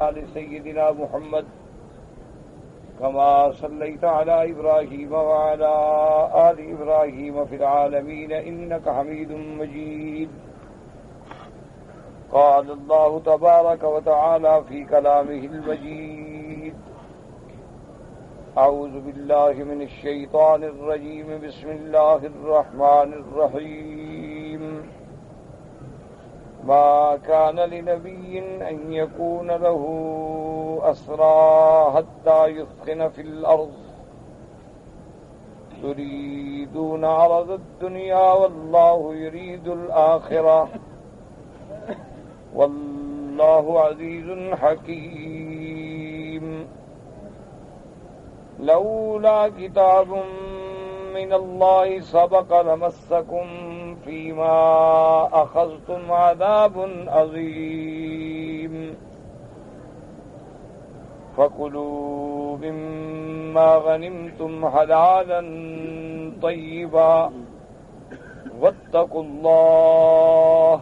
آل سيدنا محمد كما صليت على إبراهيم وعلى آل إبراهيم في العالمين إنك حميد مجيد. قال الله تبارك وتعالى في كلامه المجيد: أعوذ بالله من الشيطان الرجيم. بسم الله الرحمن الرحيم. ما كان لنبي أن يكون له أسرى حتى يثخن في الأرض تريدون عرض الدنيا والله يريد الآخرة والله عزيز حكيم. لولا كتاب من الله سبق لمسكم فيما أخذتم عذاب عظيم. فكلوا مما غنمتم حلالا طيبا واتقوا الله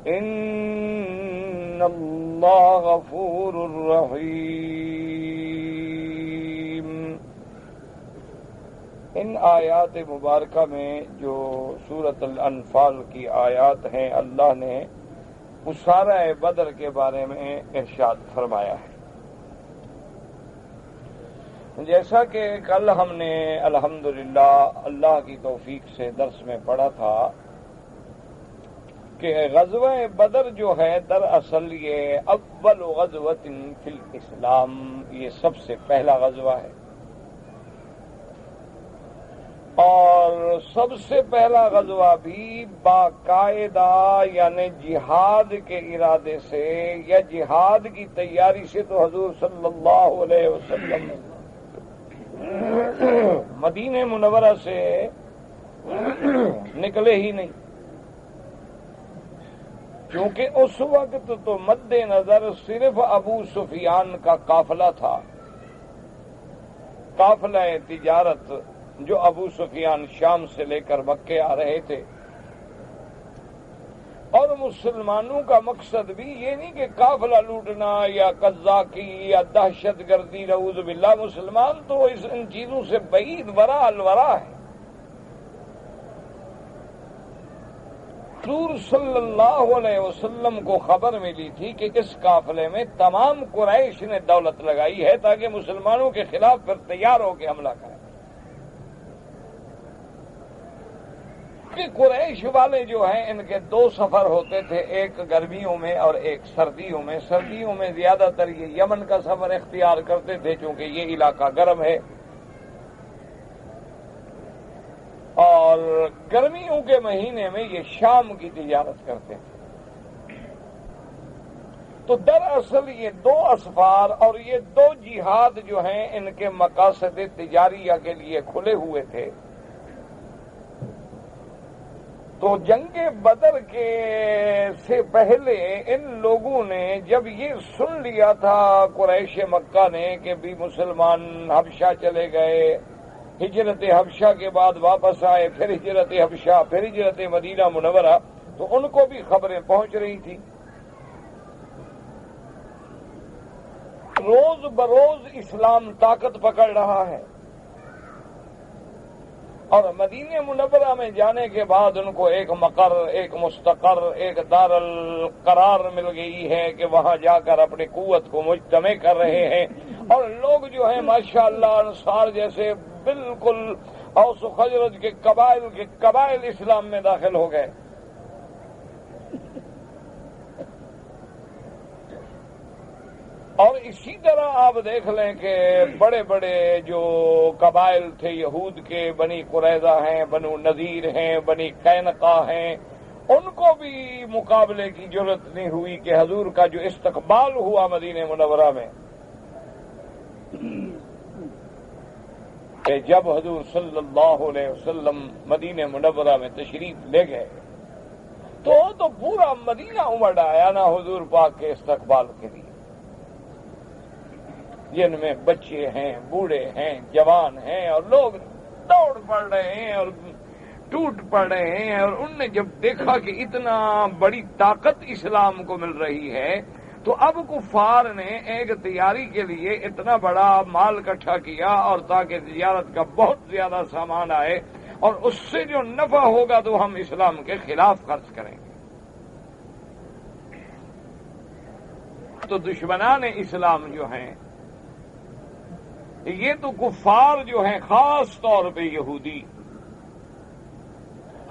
إن الله غفور رحيم. ان آیات مبارکہ میں جو سورۃ الانفال کی آیات ہیں، اللہ نے اسارہ بدر کے بارے میں ارشاد فرمایا ہے. جیسا کہ کل ہم نے الحمدللہ اللہ کی توفیق سے درس میں پڑھا تھا کہ غزوہ بدر جو ہے دراصل یہ اول غزوۃ فی الاسلام، یہ سب سے پہلا غزوہ ہے، اور سب سے پہلا غزوہ بھی باقاعدہ یعنی جہاد کے ارادے سے یا جہاد کی تیاری سے تو حضور صلی اللہ علیہ وسلم مدینہ منورہ سے نکلے ہی نہیں، کیونکہ اس وقت تو مد نظر صرف ابو سفیان کا قافلہ تھا، قافلہ تجارت جو ابو سفیان شام سے لے کر مکے آ رہے تھے. اور مسلمانوں کا مقصد بھی یہ نہیں کہ قافلہ لوٹنا یا قزاقی یا دہشت گردی، نعوذ باللہ. مسلمان تو ان چیزوں سے بعید ورا الورا ہے. حضور صلی اللہ علیہ وسلم کو خبر ملی تھی کہ اس قافلے میں تمام قریش نے دولت لگائی ہے تاکہ مسلمانوں کے خلاف پھر تیار ہو کے حملہ کریں. کہ قریش والے جو ہیں ان کے دو سفر ہوتے تھے، ایک گرمیوں میں اور ایک سردیوں میں. سردیوں میں زیادہ تر یہ یمن کا سفر اختیار کرتے تھے چونکہ یہ علاقہ گرم ہے، اور گرمیوں کے مہینے میں یہ شام کی تجارت کرتے تھے. تو دراصل یہ دو اسفار اور یہ دو جہاد جو ہیں ان کے مقاصد تجاریہ کے لیے کھلے ہوئے تھے. تو جنگ بدر کے سے پہلے ان لوگوں نے جب یہ سن لیا تھا قریش مکہ نے کہ بھی مسلمان حبشہ چلے گئے، ہجرت حبشہ کے بعد واپس آئے، پھر ہجرت حبشہ، پھر ہجرت مدینہ منورہ، تو ان کو بھی خبریں پہنچ رہی تھی. روز بروز اسلام طاقت پکڑ رہا ہے، اور مدینہ منورہ میں جانے کے بعد ان کو ایک مقر، ایک مستقر، ایک دار القرار مل گئی ہے کہ وہاں جا کر اپنی قوت کو مجتمع کر رہے ہیں. اور لوگ جو ہیں ماشاءاللہ انصار جیسے بالکل اوس و خزرج کے قبائل اسلام میں داخل ہو گئے. اور اسی طرح آپ دیکھ لیں کہ بڑے بڑے جو قبائل تھے یہود کے، بنی قریظہ ہیں، بنو نذیر ہیں، بنی قینقاع ہیں، ان کو بھی مقابلے کی ضرورت نہیں ہوئی کہ حضور کا جو استقبال ہوا مدینہ منورہ میں، کہ جب حضور صلی اللہ علیہ وسلم مدینہ منورہ میں تشریف لے گئے تو پورا مدینہ امڑ آیا نا حضور پاک کے استقبال کے لیے، جن میں بچے ہیں، بوڑھے ہیں، جوان ہیں، اور لوگ دوڑ پڑ رہے ہیں اور ٹوٹ پڑ رہے ہیں. اور ان نے جب دیکھا کہ اتنا بڑی طاقت اسلام کو مل رہی ہے تو اب کفار نے ایک تیاری کے لیے اتنا بڑا مال اکٹھا کیا اور تاکہ تجارت کا بہت زیادہ سامان آئے اور اس سے جو نفع ہوگا تو ہم اسلام کے خلاف خرچ کریں گے. تو دشمنان اسلام جو ہیں یہ تو کفار جو ہیں، خاص طور پہ یہودی،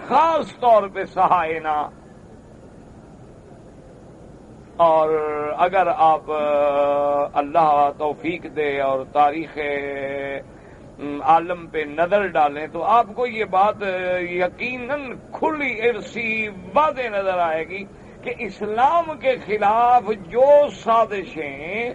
خاص طور پہ صہاینہ، اور اگر آپ اللہ توفیق دے اور تاریخ عالم پہ نظر ڈالیں تو آپ کو یہ بات یقیناً کھلی ارسی واضح نظر آئے گی کہ اسلام کے خلاف جو سازشیں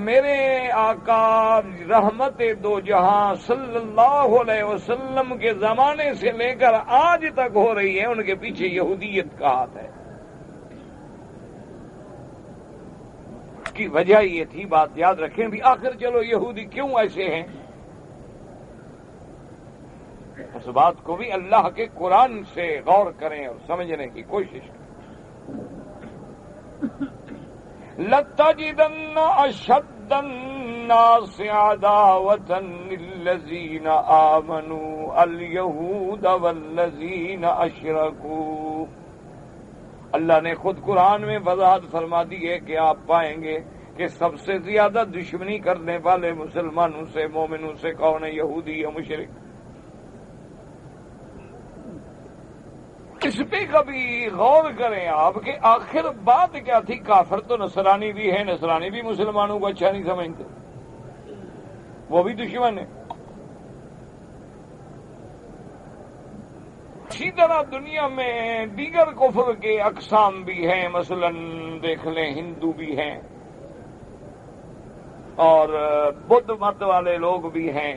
میرے آقا رحمت دو جہاں صلی اللہ علیہ وسلم کے زمانے سے لے کر آج تک ہو رہی ہے، ان کے پیچھے یہودیت کا ہاتھ ہے. اس کی وجہ یہ تھی، بات یاد رکھیں بھی، آخر چلو یہودی کیوں ایسے ہیں، اس بات کو بھی اللہ کے قرآن سے غور کریں اور سمجھنے کی کوشش کریں. لَتَجِدَنَّ أَشَدَّ النَّاسِ عَدَاوَةً لِلَّذِينَ آمَنُوا الْيَهُودَ وَالَّذِينَ أَشْرَكُوا. اللہ نے خود قرآن میں وضاحت فرما دی ہے کہ آپ پائیں گے کہ سب سے زیادہ دشمنی کرنے والے مسلمانوں سے، مومنوں سے کون ہے؟ یہودی یا مشرک. اس پہ کبھی غور کریں آپ کہ آخر بات کیا تھی. کافر تو نصرانی بھی ہے، نصرانی بھی مسلمانوں کو اچھا نہیں سمجھتے، وہ بھی دشمن ہے. اسی طرح دنیا میں دیگر کفر کے اقسام بھی ہیں، مثلا دیکھ لیں ہندو بھی ہیں اور بدھ مت والے لوگ بھی ہیں.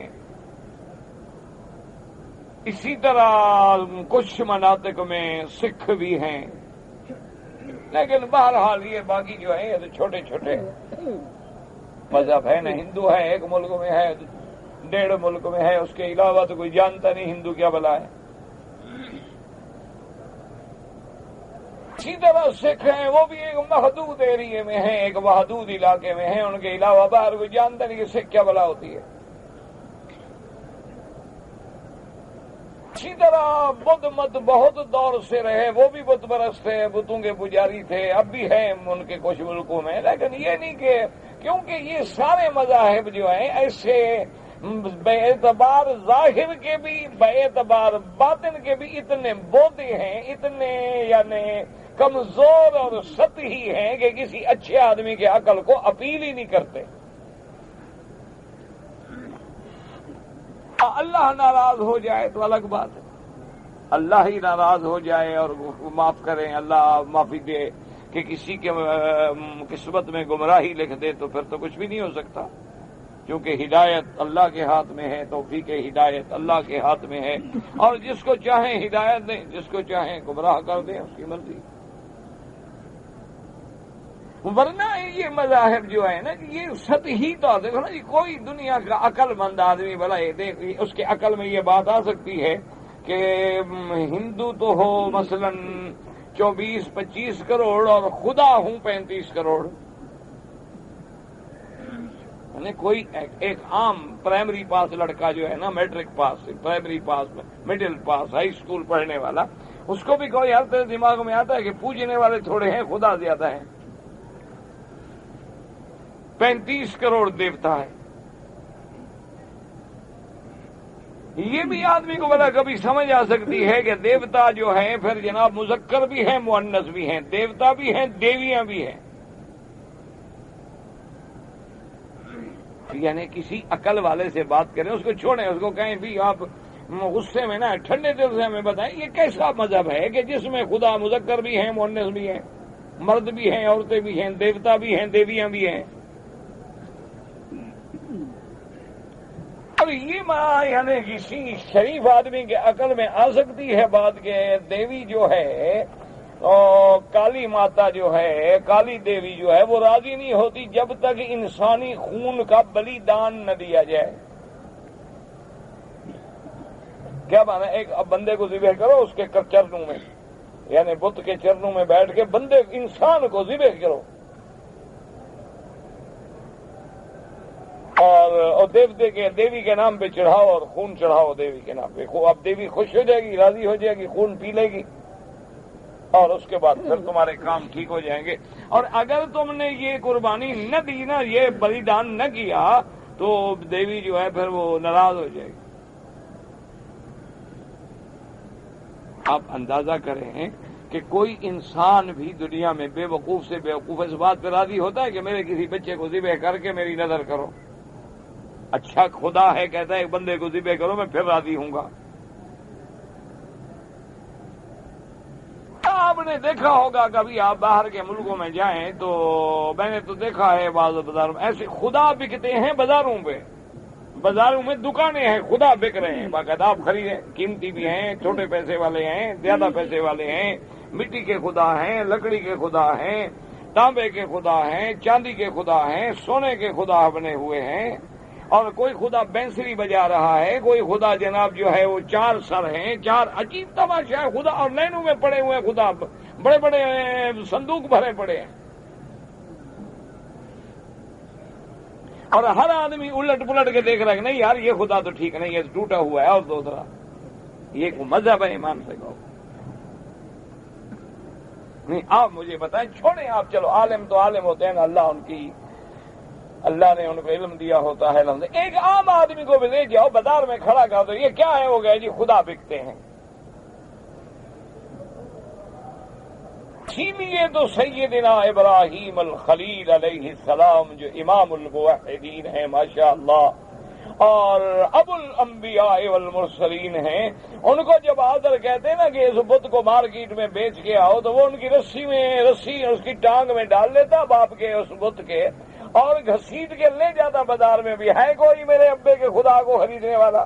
اسی طرح کچھ مناطق میں سکھ بھی ہیں، لیکن بہرحال یہ باقی جو ہے یہ تو چھوٹے چھوٹے مذہب ہے. نہ ہندو ہے ایک ملک میں ہے، 1.5 ملک میں ہے، اس کے علاوہ تو کوئی جانتا نہیں ہندو کیا بلا ہے. اسی طرح سکھ ہیں، وہ بھی ایک محدود ایریے میں ہیں، ایک محدود علاقے میں ہیں، ان کے علاوہ باہر کوئی جانتا نہیں کہ سکھ کیا بلا ہوتی ہے. اسی طرح بدھ مت بہت دور سے رہے، وہ بھی بت پرست تھے، بتوں کے پجاری تھے، اب بھی ہیں ان کے کچھ ملکوں میں. لیکن یہ نہیں کہ کیونکہ یہ سارے مذاہب جو ہیں ایسے بے اعتبار ظاہر کے بھی بے اعتبار باطن کے بھی اتنے بودے ہیں، اتنے یعنی کمزور اور سطحی ہیں کہ کسی اچھے آدمی کے عقل کو اپیل ہی نہیں کرتے. اللہ ناراض ہو جائے تو الگ بات ہے، اللہ ہی ناراض ہو جائے اور معاف کریں، اللہ معافی دے کہ کسی کے قسمت میں گمراہی لکھ دے تو پھر تو کچھ بھی نہیں ہو سکتا، کیونکہ ہدایت اللہ کے ہاتھ میں ہے، توفیق ہدایت اللہ کے ہاتھ میں ہے، اور جس کو چاہیں ہدایت دیں، جس کو چاہیں گمراہ کر دیں، اس کی مرضی. ورنہ یہ مذاہب جو ہے نا یہ سطحی طور دیکھو نا جی، کوئی دنیا کا عقل مند آدمی بھلا اس کے عقل میں یہ بات آ سکتی ہے کہ ہندو تو ہو مثلا 24-25 کروڑ اور خدا ہوں 35 کروڑ. یعنی کوئی ایک عام پرائمری پاس لڑکا جو ہے نا، میٹرک پاس، پرائمری پاس، مڈل پاس، ہائی اسکول پڑھنے والا، اس کو بھی کوئی ہر طرح دماغ میں آتا ہے کہ پوجنے والے تھوڑے ہیں، خدا زیادہ ہے. 35 کروڑ دیوتا ہے. یہ بھی آدمی کو بلا کبھی سمجھ آ سکتی ہے کہ دیوتا جو ہیں پھر جناب مذکر بھی ہیں، مؤنث بھی ہیں، دیوتا بھی ہیں، دیویاں بھی ہیں. یعنی کسی عقل والے سے بات کریں، اس کو چھوڑیں، اس کو کہیں بھی آپ غصے میں نہ، ٹھنڈے دل سے ہمیں بتائیں یہ کیسا مذہب ہے کہ جس میں خدا مذکر بھی ہیں، مؤنث بھی ہیں، مرد بھی ہیں، عورتیں بھی ہیں، دیوتا بھی ہیں، دیویاں بھی ہیں. اب یہ یعنی کسی شریف آدمی کے عقل میں آ سکتی ہے بات کہ دیوی جو ہے کالی ماتا جو ہے، کالی دیوی جو ہے وہ راضی نہیں ہوتی جب تک انسانی خون کا بلیدان نہ دیا جائے. کیا مانا؟ ایک بندے کو ذبح کرو اس کے چرنوں میں، یعنی بت کے چرنوں میں بیٹھ کے بندے انسان کو ذبح کرو، اور دیوی کے نام پہ چڑھاؤ اور خون چڑھاؤ دیوی کے نام پہ. اب دیوی خوش ہو جائے گی، راضی ہو جائے گی، خون پی لے گی اور اس کے بعد پھر تمہارے کام ٹھیک ہو جائیں گے. اور اگر تم نے یہ قربانی نہ دی نا، یہ بلیدان نہ کیا، تو دیوی جو ہے پھر وہ ناراض ہو جائے گی. آپ اندازہ کریں کہ کوئی انسان بھی دنیا میں بے وقوف سے بے وقوف اس بات پہ راضی ہوتا ہے کہ میرے کسی بچے کو ذبح کر کے میری نظر کرو. اچھا خدا ہے کہتا ہے ایک بندے کو ذبح کرو میں پھر راضی ہوں گا. آپ نے دیکھا ہوگا کبھی آپ باہر کے ملکوں میں جائیں تو میں نے تو دیکھا ہے بعض بازاروں میں ایسے خدا بکتے ہیں. بازاروں میں دکانیں ہیں، خدا بک رہے ہیں، باقاعدہ آپ خریدیں. قیمتی بھی ہیں، چھوٹے پیسے والے ہیں، زیادہ پیسے والے ہیں، مٹی کے خدا ہیں، لکڑی کے خدا ہیں، تانبے کے خدا ہیں، چاندی کے خدا ہیں، سونے کے خدا بنے ہوئے ہیں. اور کوئی خدا بینسری بجا رہا ہے، کوئی خدا جناب جو ہے وہ 4 سر ہیں، 4 عجیب تماشا ہے خدا. اور لائنوں میں پڑے ہوئے خدا، بڑے بڑے صندوق بھرے پڑے ہیں. اور ہر آدمی الٹ پلٹ کے دیکھ رہا ہے کہ نہیں یار یہ خدا تو ٹھیک نہیں ہے، ٹوٹا ہوا ہے اور دوسرا. یہ کوئی مذہب ہے ایمان سے کہو نہیں. آپ مجھے بتائیں، چھوڑیں آپ، چلو عالم تو عالم ہوتے ہیں نا، اللہ نے ان کو علم دیا ہوتا ہے. ایک عام آدمی کو بھی لے جاؤ بازار میں کھڑا کر دو، یہ کیا ہے؟ ہو گیا جی خدا بکتے ہیں. اسی لیے تو سیدنا ابراہیم الخلیل علیہ السلام جو امام الموحدین ہیں ماشاء اللہ، اور ابو الانبیاء والمرسلین ہیں، ان کو جب آزر کہتے ہیں نا کہ اس بت کو مارکیٹ میں بیچ کے آؤ، تو وہ ان کی رسی اس کی ٹانگ میں ڈال لیتا باپ کے اس بت کے، اور گھسیٹ کے لے جاتا بازار میں. بھی ہے کوئی میرے ابے کے خدا کو خریدنے والا؟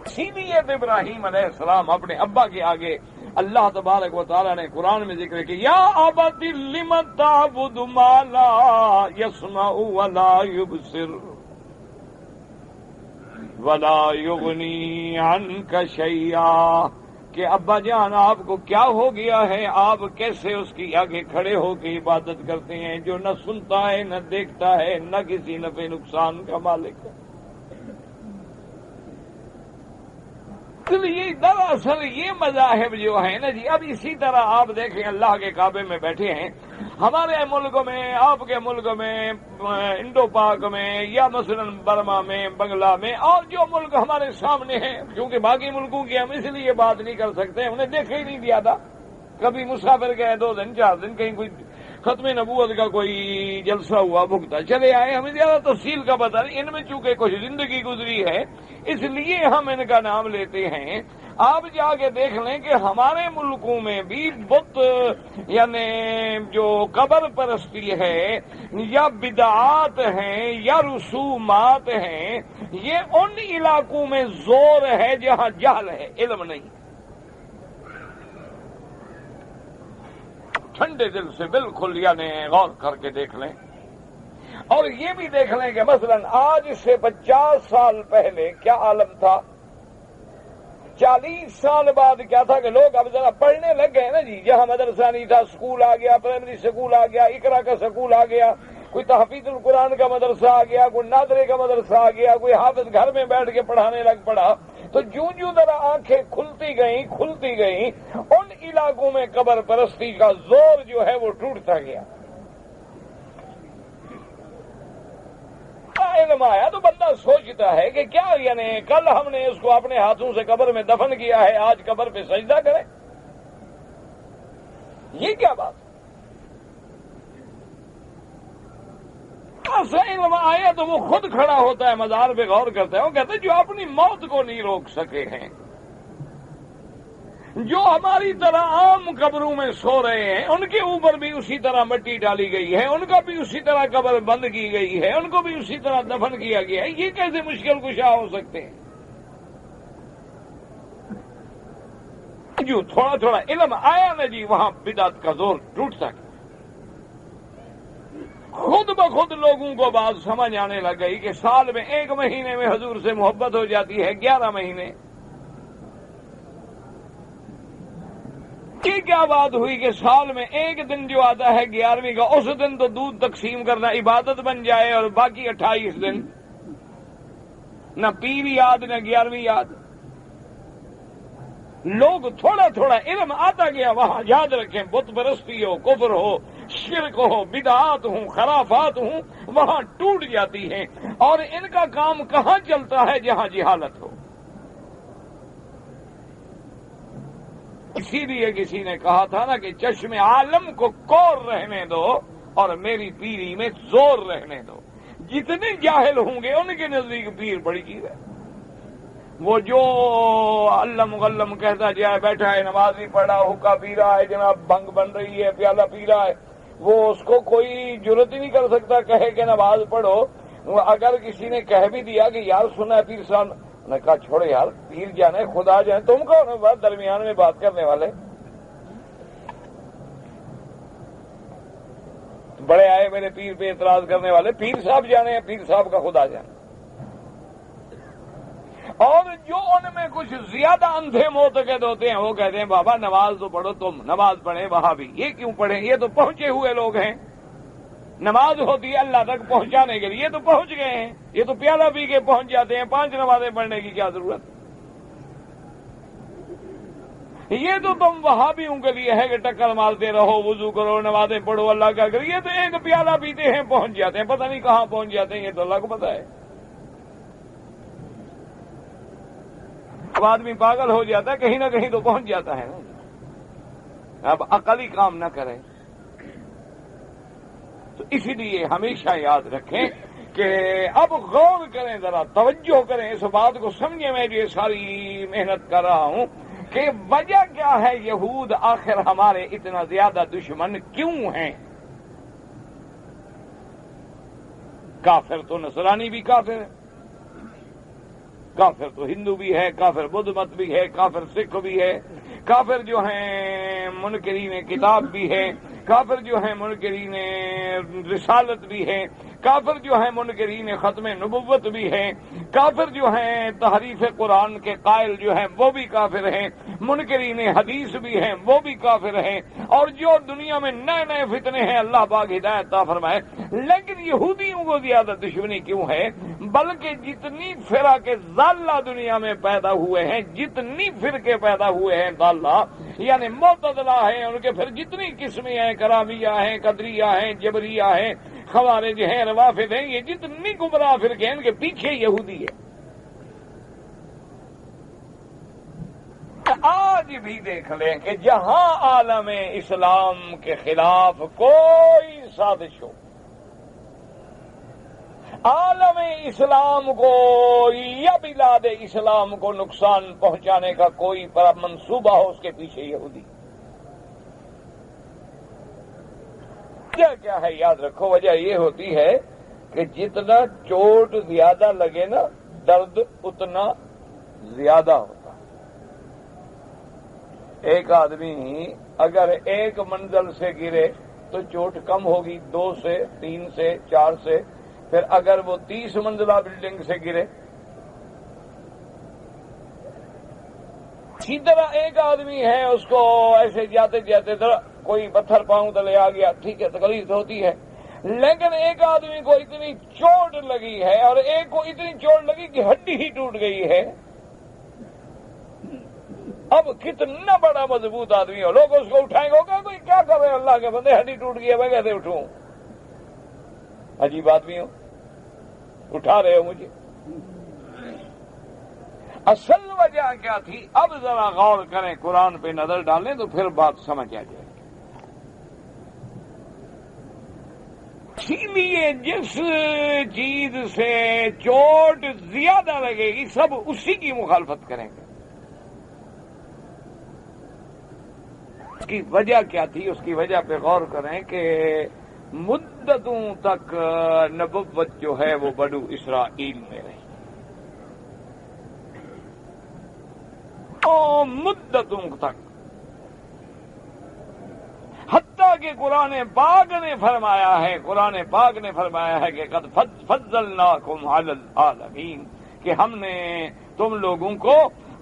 اسی لیے ابراہیم علیہ السلام اپنے ابا کے آگے اللہ تبارک و تعالی نے قرآن میں ذکر کیا، یا ابت لم تعبد ما لا يسمع ولا يبصر ولا يغني عنك شيئا. کہ ابا جان آپ کو کیا ہو گیا ہے؟ آپ کیسے اس کی آگے کھڑے ہو کے عبادت کرتے ہیں جو نہ سنتا ہے، نہ دیکھتا ہے، نہ کسی نفع نقصان کا مالک ہے. یہ دراصل یہ مذاہب جو ہیں نا جی، اب اسی طرح آپ دیکھیں اللہ کے کعبے میں بیٹھے ہیں، ہمارے ملک میں، آپ کے ملک میں، انڈو پاک میں، یا مثلا برما میں، بنگلہ میں، اور جو ملک ہمارے سامنے ہیں، کیونکہ باقی ملکوں کی ہم اس لیے بات نہیں کر سکتے، انہیں دیکھا ہی نہیں دیا تھا. کبھی مسافر گئے 2 دن 4 دن، کہیں کوئی ختم نبوت کا کوئی جلسہ ہوا، بھگتا چلے آئے، ہمیں زیادہ تفصیل کا پتہ نہیں. ان میں چونکہ کچھ زندگی گزری ہے اس لیے ہم ان کا نام لیتے ہیں. آپ جا کے دیکھ لیں کہ ہمارے ملکوں میں بھی بت یعنی جو قبر پرستی ہے یا بدعات ہیں یا رسومات ہیں، یہ ان علاقوں میں زور ہے جہاں جہل ہے، علم نہیں. ٹھنڈے دل سے بالکل یعنی غور کر کے دیکھ لیں. اور یہ بھی دیکھ لیں کہ مثلا آج سے 50 سال پہلے کیا عالم تھا، 40 سال بعد کیا تھا کہ لوگ اب ذرا پڑھنے لگ گئے نا جی. جہاں مدرسہ نہیں تھا اسکول آ گیا، پرائمری اسکول آ گیا، اقرا کا اسکول آ گیا، کوئی تحفیظ القرآن کا مدرسہ آ گیا، کوئی نادرے کا مدرسہ آ گیا، کوئی حافظ گھر میں بیٹھ کے پڑھانے لگ پڑا. تو جوں ذرا آنکھیں کھلتی گئیں ان علاقوں میں قبر پرستی کا زور جو ہے وہ ٹوٹتا گیا. علم آیا تو بندہ سوچتا ہے کہ کیا یعنی کل ہم نے اس کو اپنے ہاتھوں سے قبر میں دفن کیا ہے، آج قبر پہ سجدہ کرے، یہ کیا بات؟ ایسا علم آیا تو وہ خود کھڑا ہوتا ہے، مزار پہ غور کرتا ہے، وہ کہتا ہے جو اپنی موت کو نہیں روک سکے ہیں، جو ہماری طرح عام قبروں میں سو رہے ہیں، ان کے اوپر بھی اسی طرح مٹی ڈالی گئی ہے، ان کا بھی اسی طرح قبر بند کی گئی ہے، ان کو بھی اسی طرح دفن کیا گیا ہے، یہ کیسے مشکل کشا ہو سکتے ہیں؟ جو تھوڑا تھوڑا علم آیا نا جی، وہاں بدعت کا زور ٹوٹتا گیا. خود بخود لوگوں کو بات سمجھ آنے لگ گئی کہ سال میں 1 مہینے میں حضور سے محبت ہو جاتی ہے، 11 مہینے یہ کیا بات ہوئی کہ سال میں ایک دن جو آتا ہے 11ویں کا، اس دن تو دودھ تقسیم کرنا عبادت بن جائے اور باقی 28 دن نہ پیر یاد نہ 11ویں یاد. لوگ تھوڑا تھوڑا علم آتا گیا وہاں یاد رکھیں، بت پرستی ہو، کفر ہو، شرک ہو، بدعات ہوں، خرافات ہوں، وہاں ٹوٹ جاتی ہیں. اور ان کا کام کہاں چلتا ہے؟ جہاں جہالت ہو. اسی لیے کسی نے کہا تھا نا کہ چشم عالم کو کور رہنے دو اور میری پیری میں زور رہنے دو. جتنے جاہل ہوں گے ان کے نزدیک پیر بڑی چیز ہے. وہ جو علم غلم کہتا جائے، بیٹھا ہے نماز بھی پڑھا، حکا پی رہا ہے، جناب بھنگ بن رہی ہے، پیالہ پی رہا ہے، وہ اس کو کوئی جرت ہی نہیں کر سکتا کہے کہ نماز پڑھو. اگر کسی نے کہہ بھی دیا کہ یار سنا ہے پیر صاحب نے کہا چھوڑے یار، پیر جانے خدا جانے، تم کون ہو بات درمیان میں بات کرنے والے؟ بڑے آئے میرے پیر پہ اعتراض کرنے والے، پیر صاحب جانے ہیں، پیر صاحب کا خدا جانے. اور جو ان میں کچھ زیادہ اندھے معتقد ہوتے ہیں وہ کہتے ہیں بابا نماز تو پڑھو، تم نماز پڑھیں وہاں بھی. یہ کیوں پڑھیں؟ یہ تو پہنچے ہوئے لوگ ہیں. نماز ہوتی ہے اللہ تک پہنچانے کے لیے، یہ تو پہنچ گئے ہیں، یہ تو پیالہ پی کے پہنچ جاتے ہیں. 5 نمازیں پڑھنے کی کیا ضرورت؟ یہ تو تم وہاں بھی ان کے لیے ہے کہ ٹکر مارتے رہو، وضو کرو، نمازیں پڑھو، اللہ کا کرو. یہ تو ایک پیالہ پیتے ہیں پہنچ جاتے ہیں، پتہ نہیں کہاں پہنچ جاتے ہیں، یہ تو اللہ کو پتہ ہے. اب آدمی پاگل ہو جاتا ہے، کہیں نہ کہیں تو پہنچ جاتا ہے نا. اب عقل ہی کام نہ کرے. تو اسی لیے ہمیشہ یاد رکھیں کہ اب غور کریں، ذرا توجہ کریں، اس بات کو سمجھیں. میں جو ساری محنت کر رہا ہوں کہ وجہ کیا ہے، یہود آخر ہمارے اتنا زیادہ دشمن کیوں ہیں؟ کافر تو نصرانی بھی کافر ہے، کافر تو ہندو بھی ہے، کافر بدھ مت بھی ہے، کافر سکھ بھی ہے، کافر جو ہیں منکرین کتاب بھی ہے، کافر جو ہیں منکرین رسالت بھی ہے، کافر جو ہیں منکرین ختم نبوت بھی ہے، کافر جو ہیں تحریف قرآن کے قائل جو ہیں وہ بھی کافر ہیں، منکرین حدیث بھی ہیں وہ بھی کافر ہیں. اور جو دنیا میں نئے نئے فتنے ہیں اللہ پاک ہدایت عطا فرمائے. لیکن یہودیوں کو زیادہ دشمنی کیوں ہے؟ بلکہ جتنی فرقے ضالہ دنیا میں پیدا ہوئے ہیں، جتنی فرقے پیدا ہوئے ہیں ضالہ یعنی معتزلہ ہیں، ان کے پھر جتنی قسمیں ہیں، کرامیہ ہیں، قدریہ ہیں، جبریہ ہیں، خوارج ہیں، روافض ہیں، یہ جتنی گمراہ فرقے ہیں ان کے پیچھے یہودی ہے. آج بھی دیکھ لیں کہ جہاں عالم اسلام کے خلاف کوئی سازش ہو، عالم اسلام کو یا بلاد اسلام کو نقصان پہنچانے کا کوئی منصوبہ ہو، اس کے پیچھے یہودی. وجہ کیا ہے یاد رکھو، وجہ یہ ہوتی ہے کہ جتنا چوٹ زیادہ لگے نا درد اتنا زیادہ ہوتا. ایک آدمی اگر ایک منزل سے گرے تو چوٹ کم ہوگی، 2 سے 3 سے 4 سے. پھر اگر وہ 30 منزلہ بلڈنگ سے گرے، اسی طرح ایک آدمی ہے اس کو ایسے جاتے جاتے کوئی پتھر پاؤں تلے آ گیا، ٹھیک ہے تکلیف ہوتی ہے. لیکن ایک آدمی کو اتنی چوٹ لگی ہے اور ایک کو اتنی چوٹ لگی کہ ہڈی ہی ٹوٹ گئی ہے. اب کتنا بڑا مضبوط آدمی ہو، لوگ اس کو اٹھائیں گے کہ کوئی کیا کر رہے ہیں اللہ کے بندے، ہڈی ٹوٹ گئی ہے میں کیسے اٹھوں؟ عجیب آدمی ہو، اٹھا رہے ہو مجھے. اصل وجہ کیا تھی؟ اب ذرا غور کریں، قرآن پہ نظر ڈالیں تو پھر بات سمجھ آ جائے. اسی لیے جس چیز سے چوٹ زیادہ لگے گی سب اسی کی مخالفت کریں گے. اس کی وجہ کیا تھی؟ اس کی وجہ پہ غور کریں کہ مدتوں تک نبوت جو ہے وہ بنو اسرائیل میں رہی، مدتوں تک، حتیٰ کہ قرآن پاک نے فرمایا ہے، قرآن پاک نے فرمایا ہے کہ قد فضلناکم علی العالمین، کہ ہم نے تم لوگوں کو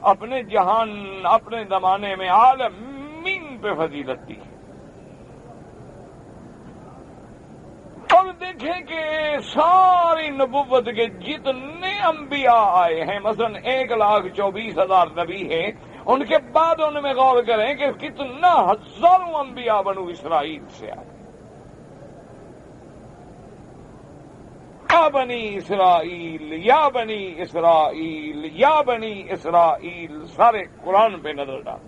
اپنے جہان، اپنے زمانے میں عالمین پہ فضیلت دی. اور دیکھیں کہ ساری نبوت کے جتنے انبیاء آئے ہیں، مثلا 1,24,000 نبی ہیں، ان کے بعد ان میں غور کریں کہ کتنا ہزاروں انبیاء بنو اسرائیل سے آئے. یا بنی اسرائیل، یا بنی اسرائیل، یا بنی اسرائیل، سارے قرآن پہ نظر ڈال.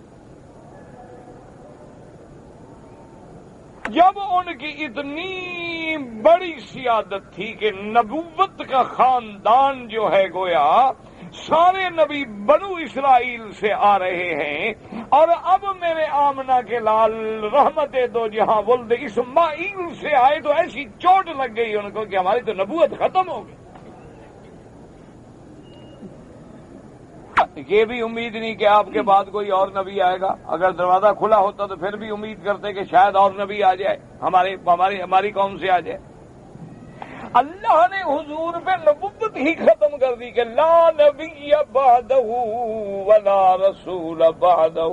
جب ان کی اتنی بڑی سیادت تھی کہ نبوت کا خاندان جو ہے گویا سارے نبی بنو اسرائیل سے آ رہے ہیں، اور اب میرے آمنہ کے لال رحمت دو جہاں ولد اسماعیل سے آئے تو ایسی چوٹ لگ گئی ان کو کہ ہماری تو نبوت ختم ہو گئی. یہ بھی امید نہیں کہ آپ کے بعد کوئی اور نبی آئے گا. اگر دروازہ کھلا ہوتا تو پھر بھی امید کرتے کہ شاید اور نبی آ جائے، ہماری قوم سے آ جائے. اللہ نے حضور پہ نبوت ہی ختم کر دی کہ لا نبی بعدہ ولا رسول بعدہ.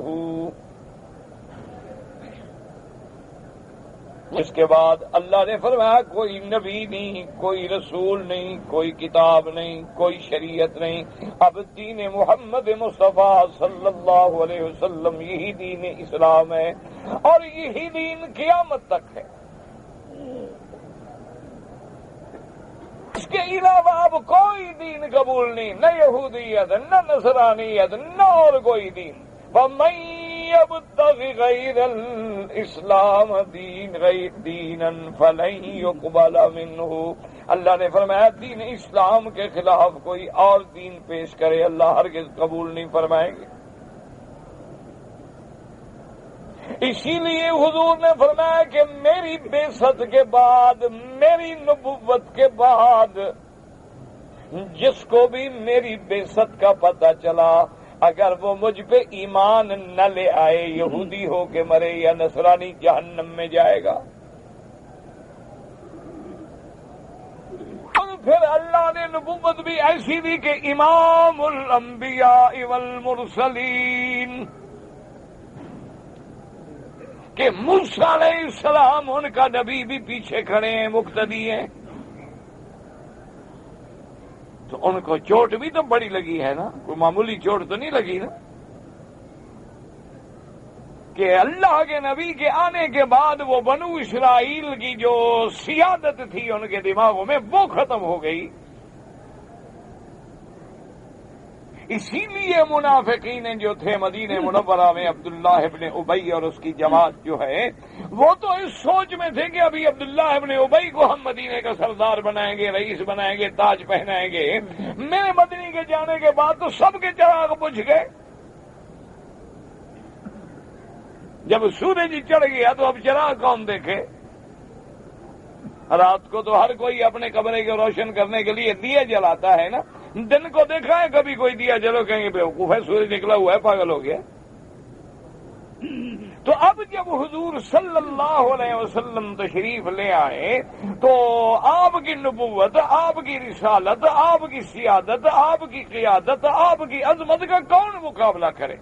اس کے بعد اللہ نے فرمایا کوئی نبی نہیں، کوئی رسول نہیں، کوئی کتاب نہیں، کوئی شریعت نہیں. اب دین محمد مصطفیٰ صلی اللہ علیہ وسلم یہی دین اسلام ہے، اور یہی دین قیامت تک ہے. اس کے علاوہ اب کوئی دین قبول نہیں، نہ یہودیت، نہ نصرانیت، نہ اور کوئی دین. وَمَن يَبْتَغِ غَيْرَ الْإِسْلَامَ دِينًا فَلَن يُقْبَلَ مِنْهُ. اللہ نے فرمایا دین اسلام کے خلاف کوئی اور دین پیش کرے اللہ ہرگز قبول نہیں فرمائیں گے. اسی لیے حضور نے فرمایا کہ میری بعثت کے بعد، میری نبوت کے بعد جس کو بھی میری بعثت کا پتہ چلا، اگر وہ مجھ پہ ایمان نہ لے آئے، یہودی ہو کے مرے یا نصرانی، جہنم میں جائے گا. اور پھر اللہ نے نبوت بھی ایسی دی کہ امام الانبیاء والمرسلین، کہ موسیٰ علیہ السلام ان کا نبی بھی پیچھے کھڑے ہیں، مقتدی ہیں. تو ان کو چوٹ بھی تو بڑی لگی ہے نا، کوئی معمولی چوٹ تو نہیں لگی نا، کہ اللہ کے نبی کے آنے کے بعد وہ بنو اسرائیل کی جو سیادت تھی ان کے دماغوں میں وہ ختم ہو گئی. اسی لیے منافقین جو تھے مدینہ منورہ میں، عبداللہ ابن ابی اور اس کی جماعت جو ہے، وہ تو اس سوچ میں تھے کہ ابھی عبداللہ ابن ابی کو ہم مدینے کا سردار بنائیں گے، رئیس بنائیں گے، تاج پہنائیں گے. میرے مدینے کے جانے کے بعد تو سب کے چراغ بجھ گئے. جب سورج چڑھ گیا تو اب چراغ کون دیکھے؟ رات کو تو ہر کوئی اپنے کمرے کو روشن کرنے کے لیے دیا جلاتا ہے نا. دن کو دیکھا ہے کبھی کوئی دیا جلو؟ کہیں گے بیوقوف ہے، سورج نکلا ہوا ہے، پاگل ہو گیا. تو اب جب حضور صلی اللہ علیہ وسلم تشریف لے آئے تو آپ کی نبوت، آپ کی رسالت، آپ کی سیادت، آپ کی قیادت، آپ کی عظمت کا کون مقابلہ کرے؟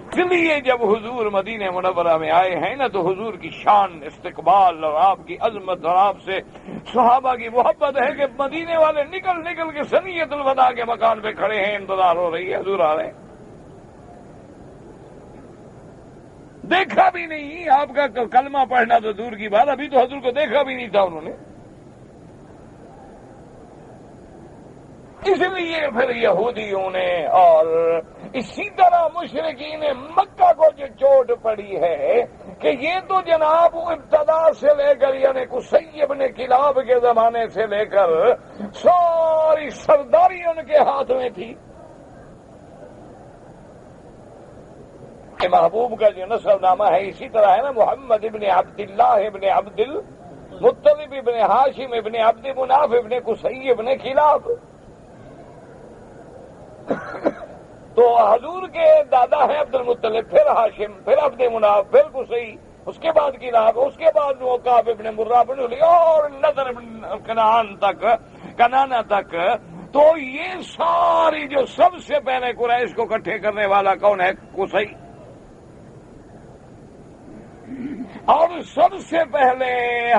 اس لیے جب حضور مدینہ منورہ میں آئے ہیں نا تو حضور کی شان، استقبال اور آپ کی عظمت اور آپ سے صحابہ کی محبت ہے کہ مدینے والے نکل نکل کے ثنیۃ الوداع کے مکان پہ کھڑے ہیں، انتظار ہو رہی ہے، حضور آ رہے ہیں. دیکھا بھی نہیں، آپ کا کلمہ پڑھنا تو دور کی بات، ابھی تو حضور کو دیکھا بھی نہیں تھا انہوں نے. اس لیے پھر یہودیوں نے اور اسی طرح مشرکین مکہ کو جو چوٹ پڑی ہے کہ یہ تو جناب ابتدا سے لے کر یعنی قصی بن کلاب کے زمانے سے لے کر ساری سرداری ان کے ہاتھ میں تھی. محبوب کا جو نسب نامہ ہے اسی طرح ہے نا، محمد ابن عبداللہ ابن عبد المطلب ابن ہاشم ابن عبد مناف ابن قصی ابن کلاب. تو حضور کے دادا ہیں عبد المطلب، پھر ہاشم، پھر عبد مناف، پھر قصی، اس کے بعد کلاب، اس کے بعد وقاف ابن مرہ بن علی اور نظر کنانا تک تو یہ ساری جو سب سے پہلے قریش کو اکٹھے کرنے والا کون ہے؟ قصی. اور سب سے پہلے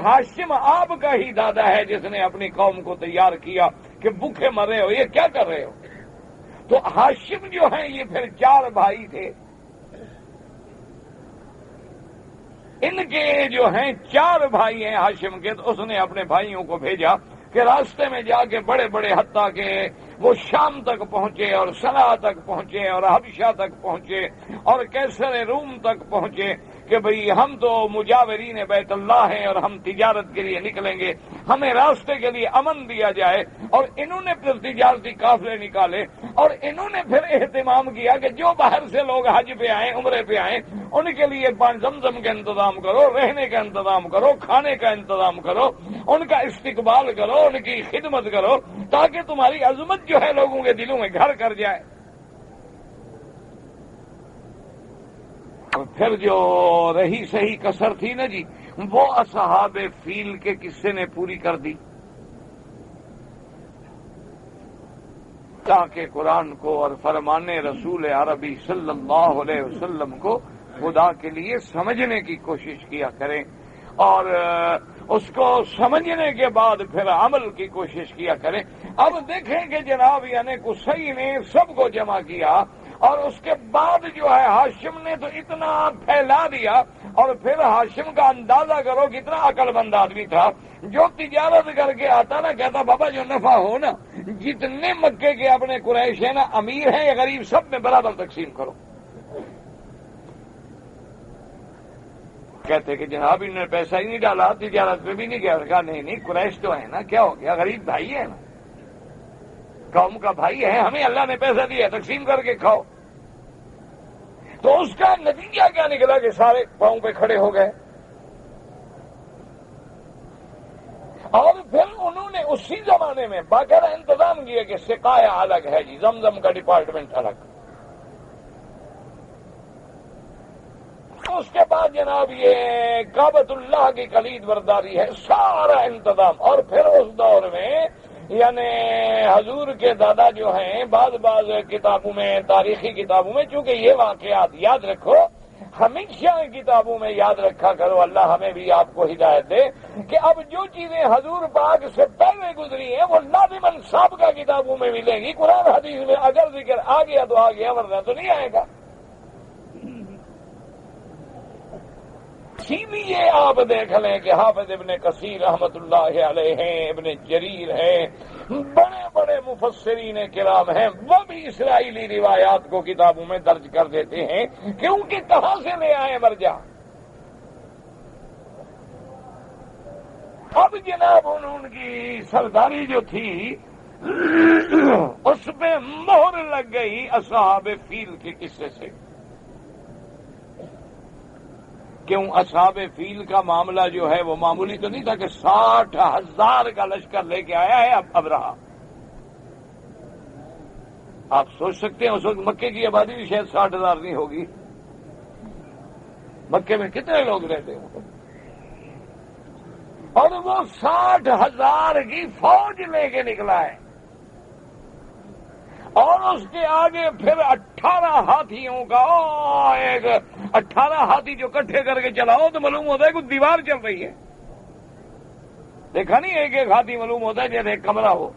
ہاشم آپ کا ہی دادا ہے جس نے اپنی قوم کو تیار کیا کہ بھوکے مر رہے ہو، یہ کیا کر رہے ہو؟ تو ہاشم جو ہیں یہ پھر 4 بھائی تھے. ان کے جو ہیں 4 بھائی ہیں ہاشم کے، تو اس نے اپنے بھائیوں کو بھیجا کہ راستے میں جا کے بڑے بڑے حتیٰ کہ وہ شام تک پہنچے اور صنعا تک پہنچے اور حبشہ تک پہنچے اور کیسر روم تک پہنچے کہ بھئی ہم تو مجاورین بیت اللہ ہیں اور ہم تجارت کے لیے نکلیں گے، ہمیں راستے کے لیے امن دیا جائے. اور انہوں نے پھر تجارتی قافلے نکالے اور انہوں نے پھر اہتمام کیا کہ جو باہر سے لوگ حج پہ آئیں، عمرے پہ آئیں، ان کے لیے زمزم کا انتظام کرو، رہنے کا انتظام کرو، کھانے کا انتظام کرو، ان کا استقبال کرو، ان کی خدمت کرو، تاکہ تمہاری عظمت جو ہے لوگوں کے دلوں میں گھر کر جائے. اور پھر جو رہی صحیح کسر تھی نا جی، وہ اصحاب فیل کے قصے نے پوری کر دی. تاکہ قرآن کو اور فرمان رسول عربی صلی اللہ علیہ وسلم کو خدا کے لیے سمجھنے کی کوشش کیا کریں، اور اس کو سمجھنے کے بعد پھر عمل کی کوشش کیا کریں. اب دیکھیں کہ جناب یعنی قصی نے سب کو جمع کیا، اور اس کے بعد جو ہے ہاشم نے تو اتنا پھیلا دیا. اور پھر ہاشم کا اندازہ کرو کتنا عقل مند آدمی تھا، جو تجارت کر کے آتا نا کہتا بابا جو نفع ہو نا، جتنے مکے کے اپنے قریش ہیں نا، امیر ہیں یا غریب، سب میں برابر تقسیم کرو. کہتے کہ جناب انہوں نے پیسہ ہی نہیں ڈالا، تجارت پہ بھی نہیں گیا. کہا نہیں قریش تو ہے نا، کیا ہو گیا، غریب بھائی ہے نا، قوم کا بھائی ہے، ہمیں اللہ نے پیسہ دیا، تقسیم کر کے کھاؤ. تو اس کا نتیجہ کیا نکلا کہ سارے پاؤں پہ کھڑے ہو گئے. اور پھر انہوں نے اسی زمانے میں باقاعدہ انتظام کیا کہ سقایا الگ ہے جی، زمزم کا ڈپارٹمنٹ الگ. اس کے بعد جناب یہ کعبۃ اللہ کی کلید برداری ہے، سارا انتظام. اور پھر اس دور میں یعنی حضور کے دادا جو ہیں بعض کتابوں میں، تاریخی کتابوں میں، چونکہ یہ واقعات یاد رکھو، ہمیشہ کتابوں میں یاد رکھا کرو، اللہ ہمیں بھی آپ کو ہدایت دے کہ اب جو چیزیں حضور پاک سے پہلے گزری ہیں وہ لازماً سابقہ کتابوں میں ملیں گی. قرآن حدیث میں اگر ذکر آ گیا تو آ گیا، ورنہ تو نہیں آئے گا. اسی لیے آپ دیکھ لیں کہ حافظ ابن کثیر رحمت اللہ علیہ ہیں، ابن جریر ہیں، بڑے بڑے مفسرین کرام ہیں، وہ بھی اسرائیلی روایات کو کتابوں میں درج کر دیتے ہیں کیونکہ کہاں سے لے آئے مرجع. اب جناب ان کی سرداری جو تھی اس پہ مہر لگ گئی اصحاب فیل کے قصے سے. کیوں؟ اصحاب فیل کا معاملہ جو ہے وہ معمولی تو نہیں تھا کہ 60,000 کا لشکر لے کے آیا ہے اب رہا. آپ سوچ سکتے ہیں اس وقت مکے کی آبادی بھی شاید 60,000 نہیں ہوگی. مکے میں کتنے لوگ رہتے ہیں؟ اور وہ 60,000 کی فوج لے کے نکلا ہے، اور اس کے آگے پھر 18 ہاتھیوں کا ایک 18 ہاتھی جو کٹھے کر کے چلاؤ تو معلوم ہوتا ہے کہ دیوار چل رہی ہے. دیکھا نہیں، ایک ایک ہاتھی معلوم ہوتا ہے جیسے ایک کمرہ ہو.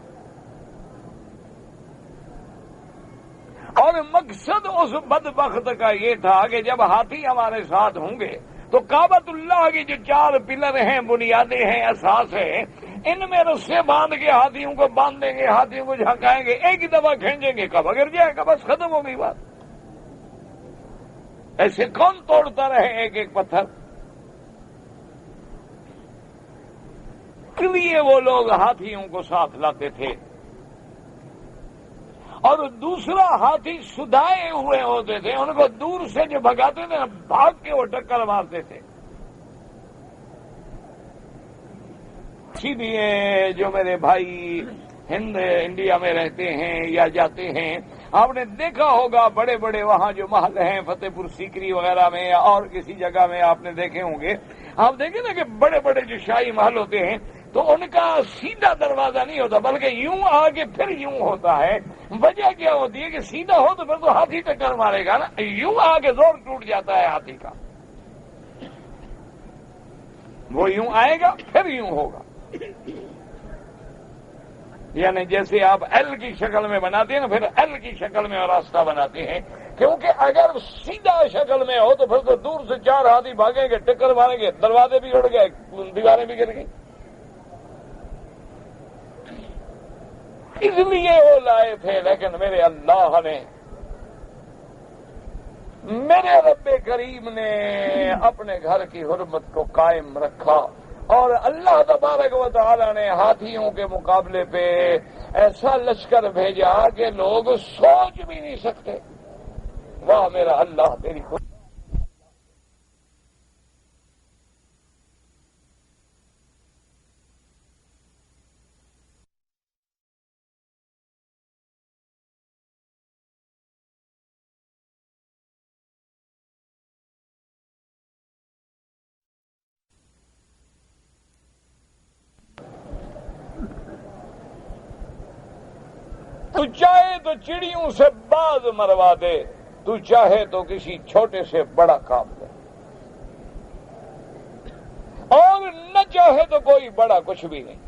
اور مقصد اس بدبخت کا یہ تھا کہ جب ہاتھی ہمارے ساتھ ہوں گے تو کعبۃ اللہ کی جو 4 پلر ہیں، بنیادیں ہیں، اساس ہیں، ان میں رسے باندھ کے ہاتھیوں کو باندھ دیں گے، ہاتھیوں کو جھنکائیں گے، ایک ہی دفعہ کھینچیں گے، کعبہ گر جائے گا، بس ختم ہو گئی بات. ایسے کون توڑتا رہے ایک ایک پتھر؟ اس لیے وہ لوگ ہاتھیوں کو ساتھ لاتے تھے. اور دوسرا ہاتھی سدھائے ہوئے ہوتے تھے، ان کو دور سے جو بھگاتے تھے بھاگ کے وہ ٹکر مارتے تھے. اسی لیے جو میرے بھائی انڈیا میں رہتے ہیں یا جاتے ہیں، آپ نے دیکھا ہوگا بڑے بڑے وہاں جو محل ہیں فتح پور سیکری وغیرہ میں یا اور کسی جگہ میں آپ نے دیکھے ہوں گے. آپ دیکھیں نا کہ بڑے بڑے جو شاہی محل ہوتے ہیں تو ان کا سیدھا دروازہ نہیں ہوتا بلکہ یوں آگے پھر یوں ہوتا ہے. وجہ کیا ہوتی ہے کہ سیدھا ہو تو پھر تو ہاتھی ٹکر مارے گا نا, یوں آگے زور ٹوٹ جاتا ہے ہاتھی کا. وہ یوں آئے گا پھر یوں ہوگا. یعنی جیسے آپ ایل کی شکل میں بناتے ہیں نا, پھر ایل کی شکل میں راستہ بناتے ہیں, کیونکہ اگر سیدھا شکل میں ہو تو پھر تو دور سے 4 ہاتھی بھاگیں گے, ٹکر ماریں گے, دروازے بھی اڑ گئے, دیواریں بھی گر گئی. اس لیے وہ لائے تھے, لیکن میرے اللہ نے, میرے رب کریم نے اپنے گھر کی حرمت کو قائم رکھا, اور اللہ تبارک و تعالی نے ہاتھیوں کے مقابلے پہ ایسا لشکر بھیجا کہ لوگ سوچ بھی نہیں سکتے. واہ میرا اللہ تیری خود. تو چاہے تو چڑیوں سے باز مروا دے, تو چاہے تو کسی چھوٹے سے بڑا کام دے, اور نہ چاہے تو کوئی بڑا کچھ بھی نہیں.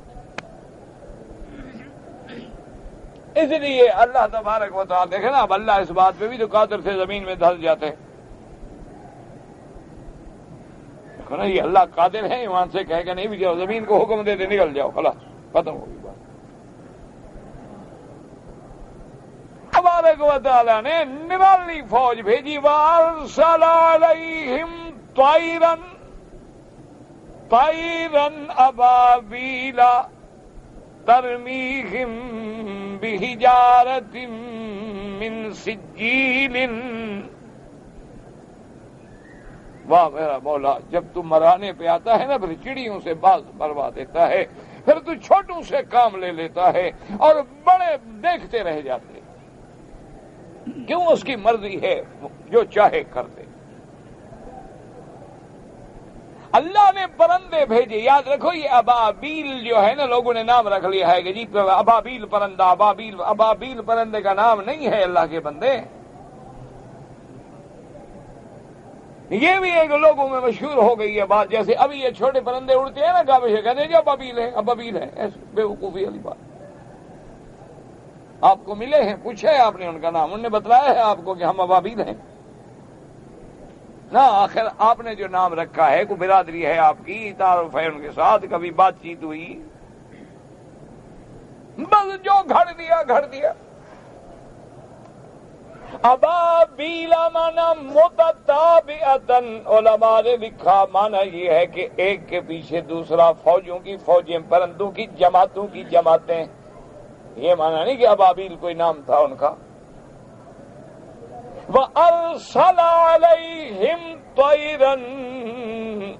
اس لیے اللہ تبارک و تعالیٰ دیکھیں نا, اب اللہ اس بات پہ بھی تو قادر سے زمین میں دھس جاتے ہیں. دیکھو نا, یہ اللہ قادر ہے, ایمان سے کہے گا نہیں بھی جاؤ, زمین کو حکم دے دے نکل جاؤ, خلاص ختم ہوگی بات. تبارک و تعالیٰ نے نرالی فوج بھیجی, وَأَرْسَلَ عَلَيْهِمْ طَيْرًا أَبَابِيلَ تَرْمِيهِمْ بِحِجَارَةٍ مِّن سِجِّيلٍ. واہ میرا مولا, جب تو مرانے پہ آتا ہے نا, پھر چڑیوں سے باز مروا دیتا ہے, پھر تو چھوٹوں سے کام لے لیتا ہے, اور بڑے دیکھتے رہ جاتے. کیوں؟ اس کی مرضی ہے, جو چاہے کر دے. اللہ نے پرندے بھیجے, یاد رکھو یہ ابابیل جو ہے نا, لوگوں نے نام رکھ لیا ہے کہ جی ابابیل پرندہ, ابابیل پرندے کا نام نہیں ہے اللہ کے بندے. یہ بھی ایک لوگوں میں مشہور ہو گئی ہے بات, جیسے ابھی یہ چھوٹے پرندے اڑتے ہیں نا گاوے سے, کہتے ہیں جو ابابیل ہے, ابابیل ہے, ایسے بیوقوفی والی بات. آپ کو ملے ہیں, پوچھا ہے آپ نے ان کا نام, انہوں نے بتلایا ہے آپ کو کہ ہم ابابیل ہیں نا. آخر آپ نے جو نام رکھا ہے, کوئی برادری ہے آپ کی, تعارف ہے ان کے ساتھ, کبھی بات چیت ہوئی, بس جو گھڑ دیا. ابابیلا مانا متتابعتن, علماء نے لکھا مانا یہ ہے کہ ایک کے پیچھے دوسرا, فوجوں کی فوجیں, پرندوں کی جماعتوں کی جماعتیں. یہ مانا نہیں کہ ابابیل کوئی نام تھا ان کا. وَأَرْسَلَ عَلَيْهِمْ طَيْرًا,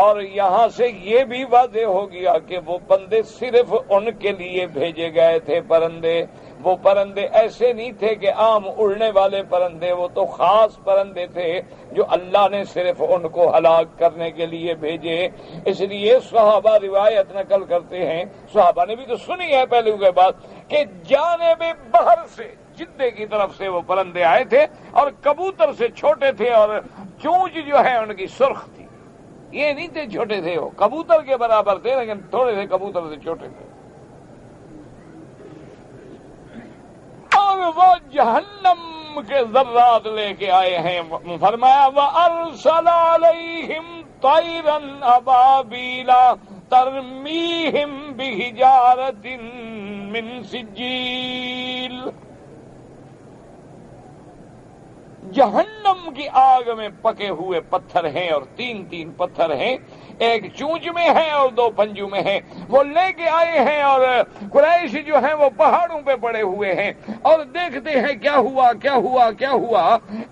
اور یہاں سے یہ بھی واضح ہو گیا کہ وہ بندے صرف ان کے لیے بھیجے گئے تھے. پرندے, وہ پرندے ایسے نہیں تھے کہ عام اڑنے والے پرندے, وہ تو خاص پرندے تھے جو اللہ نے صرف ان کو ہلاک کرنے کے لیے بھیجے. اس لیے صحابہ روایت نقل کرتے ہیں, صحابہ نے بھی تو سنی ہے پہلے کے بعد, کہ جانب بحر سے, جدے کی طرف سے وہ پرندے آئے تھے, اور کبوتر سے چھوٹے تھے, اور چونچ جو ہے ان کی سرخ تھی. یہ نہیں تھے چھوٹے تھے, وہ کبوتر کے برابر تھے, لیکن تھوڑے سے کبوتر سے چھوٹے تھے. اور وہ جہنم کے ذرات لے کے آئے ہیں. فرمایا وَأَرْسَلَ عَلَيْهِمْ طَيْرًا أَبَابِيلَ تَرْمِيهِمْ بِحِجَارَةٍ مِّن سِجِّيلٍ. جہنم کی آگ میں پکے ہوئے پتھر ہیں, اور 3 پتھر ہیں, ایک چونچ میں ہے اور 2 پنجوں میں ہیں. وہ لے کے آئے ہیں, اور قریش جو ہیں وہ پہاڑوں پہ پڑے ہوئے ہیں, اور دیکھتے ہیں کیا ہوا.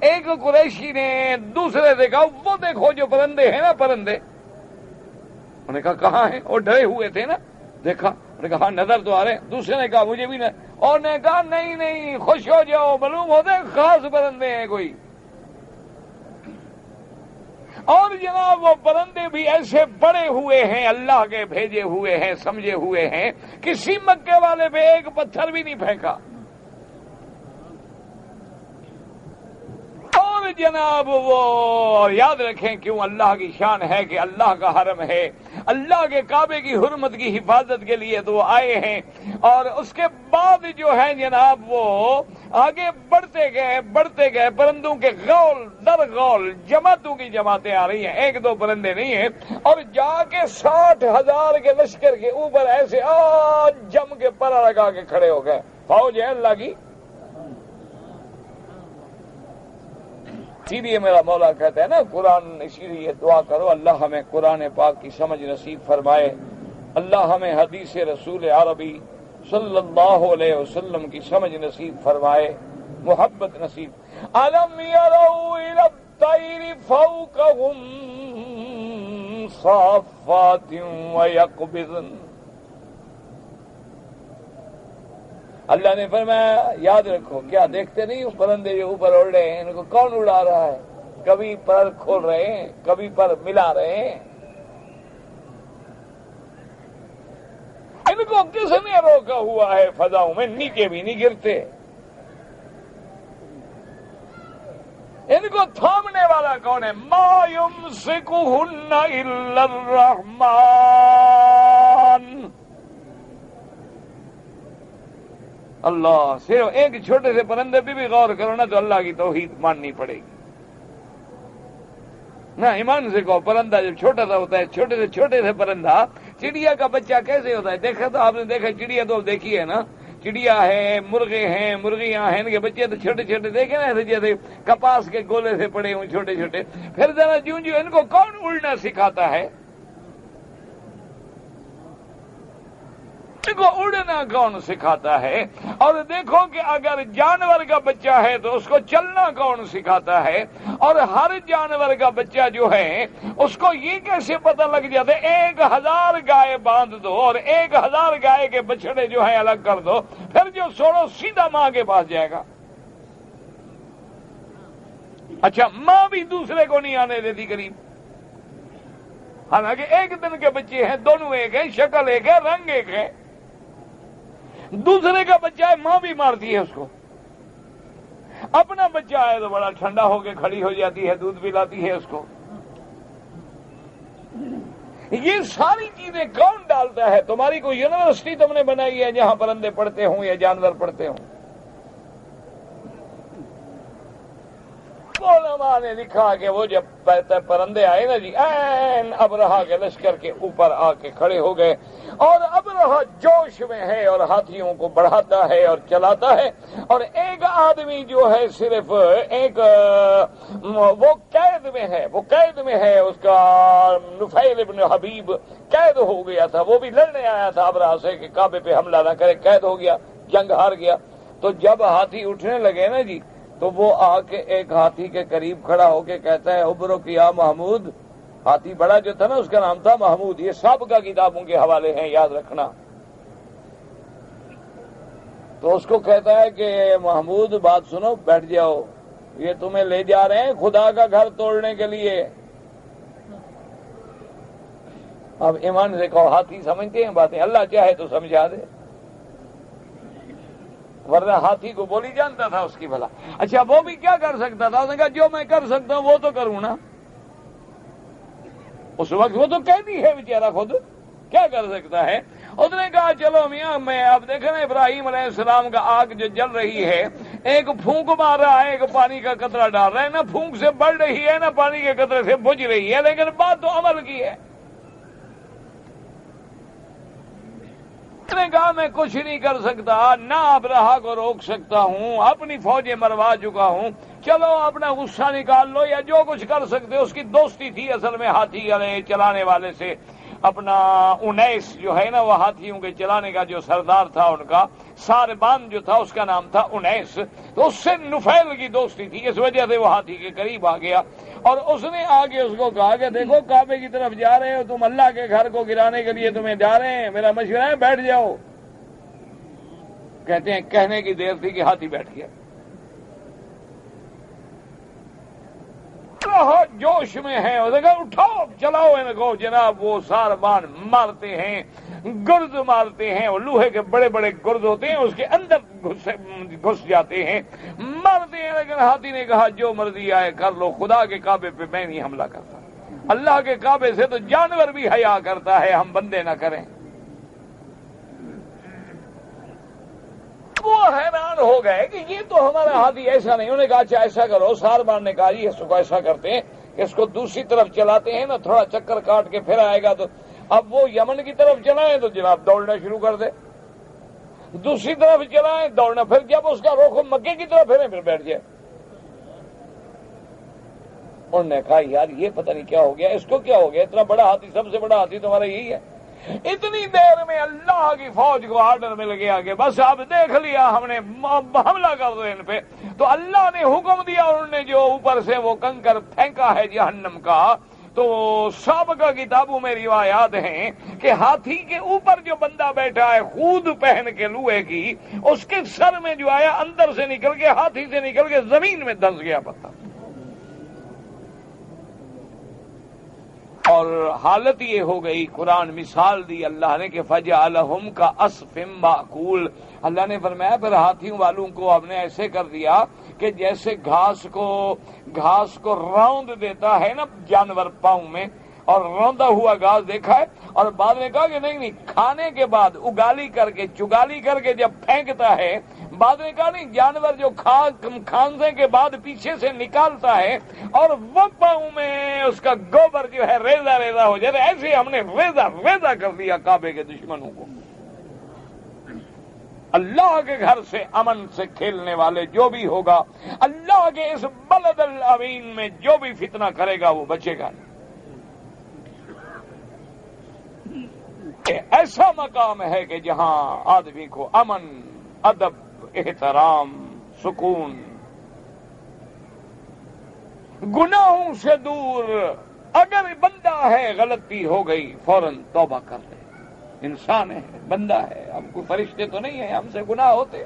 ایک قریشی نے دوسرے سے کہا, وہ دیکھو جو پرندے ہیں نا, پرندے. انہوں نے کہا کہاں ہیں؟ وہ ڈرے ہوئے تھے نا, دیکھا, انہوں نے کہا نظر تو آ رہے. دوسرے نے کہا مجھے بھی نہ, اور نے کہا نہیں, خوش ہو جاؤ, معلوم ہوتے خاص پرندے ہیں کوئی. اور جناب وہ پرندے بھی ایسے بڑے ہوئے ہیں، اللہ کے بھیجے ہوئے ہیں، سمجھے ہوئے ہیں، کسی مکے والے پہ ایک پتھر بھی نہیں پھینکا۔ اور جناب وہ یاد رکھیں کیوں اللہ کی شان ہے کہ اللہ کا حرم ہے، اللہ کے کعبے کی حرمت کی حفاظت کے لیے تو وہ آئے ہیں، اور اس کے بعد جو ہے جناب وہ آگے بڑھتے گئے پرندوں کے غول در غول جماعتوں کی جماعتیں آ رہی ہیں، ایک دو پرندے نہیں ہیں، اور جا کے 60,000 کے لشکر کے اوپر ایسے جم کے پرا لگا کے کھڑے ہو گئے، فوج ہے اللہ کی۔ اسی لیے میرا مولا کہتا ہے نا قرآن، اسی لیے دعا کرو اللہ ہمیں قرآن پاک کی سمجھ نصیب فرمائے، اللہ ہمیں حدیث رسول عربی صلی اللہ علیہ وسلم کی سمجھ نصیب فرمائے، محبت نصیب۔ أَلَمْ يَرَوْا إِلَى الطَّيْرِ فَوْقَهُمْ صَافَّاتٍ وَيَقْبِضْنَ۔ اللہ نے فرمایا یاد رکھو، کیا دیکھتے نہیں وہ پرندے جو اوپر اڑ رہے ہیں، ان کو کون اڑا رہا ہے؟ کبھی پر کھول رہے ہیں، کبھی پر ملا رہے ہیں، ان کو کس نے روکا ہوا ہے؟ فضاؤں میں نیچے بھی نہیں گرتے، ان کو تھامنے والا کون ہے؟ ما یمسکہن الا الرحمن۔ اللہ، صرف ایک چھوٹے سے پرندے پہ بھی غور کرو نا تو اللہ کی توحید ماننی پڑے گی نا۔ ایمان سے کہو، پرندہ جب چھوٹا سا ہوتا ہے، چھوٹے سے پرندہ، چڑیا کا بچہ کیسے ہوتا ہے؟ دیکھا تو آپ نے، دیکھا چڑیا تو دیکھی ہے نا، چڑیا ہے، مرغے ہیں، مرغیاں ہیں، ان کے بچے تو چھوٹے چھوٹے دیکھے نا، ایسے جیسے کپاس کے گولے سے پڑے ہوں چھوٹے چھوٹے۔ پھر ذرا جوں ان کو کون اڑنا سکھاتا ہے؟ ان کو اڑنا کون سکھاتا ہے؟ اور دیکھو کہ اگر جانور کا بچہ ہے تو اس کو چلنا کون سکھاتا ہے؟ اور ہر جانور کا بچہ جو ہے اس کو یہ کیسے پتہ لگ جاتا ہے 1000 گائے باندھ دو اور 1000 گائے کے بچڑے جو ہیں الگ کر دو، پھر جو چھوڑو سیدھا ماں کے پاس جائے گا۔ اچھا، ماں بھی دوسرے کو نہیں آنے دیتی قریب، حالانکہ ایک دن کے بچے ہیں، دونوں ایک ہیں، شکل ایک ہے، رنگ ایک ہے، دوسرے کا بچہ ہے، ماں بھی مارتی ہے اس کو، اپنا بچہ ہے تو بڑا ٹھنڈا ہو کے کھڑی ہو جاتی ہے، دودھ پلاتی ہے اس کو۔ یہ ساری چیزیں کون ڈالتا ہے؟ تمہاری کوئی یونیورسٹی تم نے بنائی ہے جہاں پرندے پڑھتے ہوں یا جانور پڑھتے ہوں؟ علماء نے لکھا کہ وہ جب پرندے آئے نا جی، این ابرہا کے لشکر کے اوپر آ کے کھڑے ہو گئے، اور ابرہا جوش میں ہے اور ہاتھیوں کو بڑھاتا ہے اور چلاتا ہے، اور ایک آدمی جو ہے صرف ایک وہ قید میں ہے، اس کا نفیل ابن حبیب قید ہو گیا تھا، وہ بھی لڑنے آیا تھا ابرہا سے کہ کعبے پہ حملہ نہ کرے، قید ہو گیا، جنگ ہار گیا۔ تو جب ہاتھی اٹھنے لگے نا جی، تو وہ آ کے ایک ہاتھی کے قریب کھڑا ہو کے کہتا ہے ابرو کیا محمود۔ ہاتھی بڑا جو تھا نا اس کا نام تھا محمود، یہ سب کا کتابوں کے حوالے ہیں، یاد رکھنا۔ تو اس کو کہتا ہے کہ محمود بات سنو، بیٹھ جاؤ، یہ تمہیں لے جا رہے ہیں خدا کا گھر توڑنے کے لیے۔ اب ایمان سے کہو، ہاتھی سمجھتے ہیں باتیں؟ اللہ چاہے تو سمجھا دے، ورنہ ہاتھی کو بولی جانتا تھا اس کی بھلا۔ اچھا، وہ بھی کیا کر سکتا تھا؟ اس نے کہا جو میں کر سکتا ہوں وہ تو کروں نا۔ اس وقت وہ تو قیدی ہے بیچارہ، خود کیا کر سکتا ہے؟ اس نے کہا چلو میاں، میں اب دیکھیں نا ابراہیم علیہ السلام کا آگ جو جل رہی ہے، ایک پھونک مار رہا ہے، ایک پانی کا قطرہ ڈال رہا ہے، نہ پھونک سے بڑھ رہی ہے نہ پانی کے قطرے سے بجھ رہی ہے، لیکن بات تو عمل کی ہے۔ اس نے کہا میں کچھ نہیں کر سکتا، نہ ابرہا کو روک سکتا ہوں، اپنی فوجیں مروا چکا ہوں، چلو اپنا غصہ نکال لو یا جو کچھ کر سکتے۔ اس کی دوستی تھی اصل میں ہاتھی والے چلانے والے سے، اپنا انیس جو ہے نا وہ ہاتھیوں کے چلانے کا جو سردار تھا، ان کا ساربان جو تھا اس کا نام تھا انیس، تو اس سے نفیل کی دوستی تھی، اس وجہ سے وہ ہاتھی کے قریب آ گیا، اور اس نے آگے اس کو کہا کہ دیکھو کعبے کی طرف جا رہے ہو تم، اللہ کے گھر کو گرانے کے لیے تمہیں جا رہے ہیں، میرا مشورہ ہے بیٹھ جاؤ۔ کہتے ہیں کہنے کی دیر تھی کہ ہاتھی بیٹھ گیا۔ بہت جوش میں ہیں، اس نے کہا اٹھاؤ چلاؤ ان کو، جناب وہ ساربان مارتے ہیں، گرد مارتے ہیں، وہ لوہے کے بڑے بڑے گرد ہوتے ہیں، اس کے اندر گھس جاتے ہیں، مارتے ہیں۔ لیکن ہاتھی نے کہا جو مرضی آئے کر لو، خدا کے کعبے پہ میں نہیں حملہ کرتا، اللہ کے کعبے سے تو جانور بھی حیا کرتا ہے، ہم بندے نہ کریں۔ وہ حیران ہو گئے کہ یہ تو ہمارا ہاتھی ایسا نہیں۔ انہوں نے کہا اچھا ایسا کرو، ساربان نے کہا یہ اس کو ایسا کرتے ہیں کہ اس کو دوسری طرف چلاتے ہیں نا، تھوڑا چکر کاٹ کے پھر آئے گا، تو اب وہ یمن کی طرف چلائیں تو جناب دوڑنا شروع کر دے، دوسری طرف چلائیں دوڑنا، پھر جب اس کا رخ مکے کی طرف پھریں پھر بیٹھ جائے۔ انہوں نے کہا یار یہ پتہ نہیں کیا ہو گیا، اس کو کیا ہو گیا، اتنا بڑا ہاتھی، سب سے بڑا ہاتھی تمہارا یہی ہے۔ اتنی دیر میں اللہ کی فوج کو آرڈر مل گیا کہ بس اب دیکھ لیا ہم نے، حملہ کر دو ان پہ۔ تو اللہ نے حکم دیا، انہوں نے جو اوپر سے وہ کنکر پھینکا ہے جہنم کا، تو سابقہ کتابوں میں روایات ہیں کہ ہاتھی کے اوپر جو بندہ بیٹھا ہے خود پہن کے لوہے کی، اس کے سر میں جو آیا اندر سے نکل کے، ہاتھی سے نکل کے زمین میں دھنس گیا پتہ۔ اور حالت یہ ہو گئی، قرآن مثال دی اللہ نے کہ فَجَعَلَهُمْ كَعَصْفٍ مَأْكُولٍ، اللہ نے فرمایا پھر ہاتھیوں والوں کو ہم نے ایسے کر دیا کہ جیسے گھاس کو روند دیتا ہے نا جانور پاؤں میں، اور روندا ہوا گھاس دیکھا ہے، اور بعد نے کہا کہ نہیں کھانے کے بعد اگالی کر کے چگالی کر کے جب پھینکتا ہے، بعد نے کہا نہیں جانور جو کھانسے کے بعد پیچھے سے نکالتا ہے اور وہ پاؤں میں اس کا گوبر جو ہے ریزہ ریزہ ہو جاتا ہے، ایسے ہم نے ریزہ ریزہ کر دیا کعبے کے دشمنوں کو۔ اللہ کے گھر سے امن سے کھیلنے والے جو بھی ہوگا، اللہ کے اس بلد الامین میں جو بھی فتنہ کرے گا وہ بچے گا نہیں۔ ایسا مقام ہے کہ جہاں آدمی کو امن، ادب، احترام، سکون، گناہوں سے دور، اگر بندہ ہے غلطی ہو گئی فوراً توبہ کر لے، انسان ہے، بندہ ہے، ہم کوئی فرشتے تو نہیں ہیں، ہم سے گناہ ہوتے۔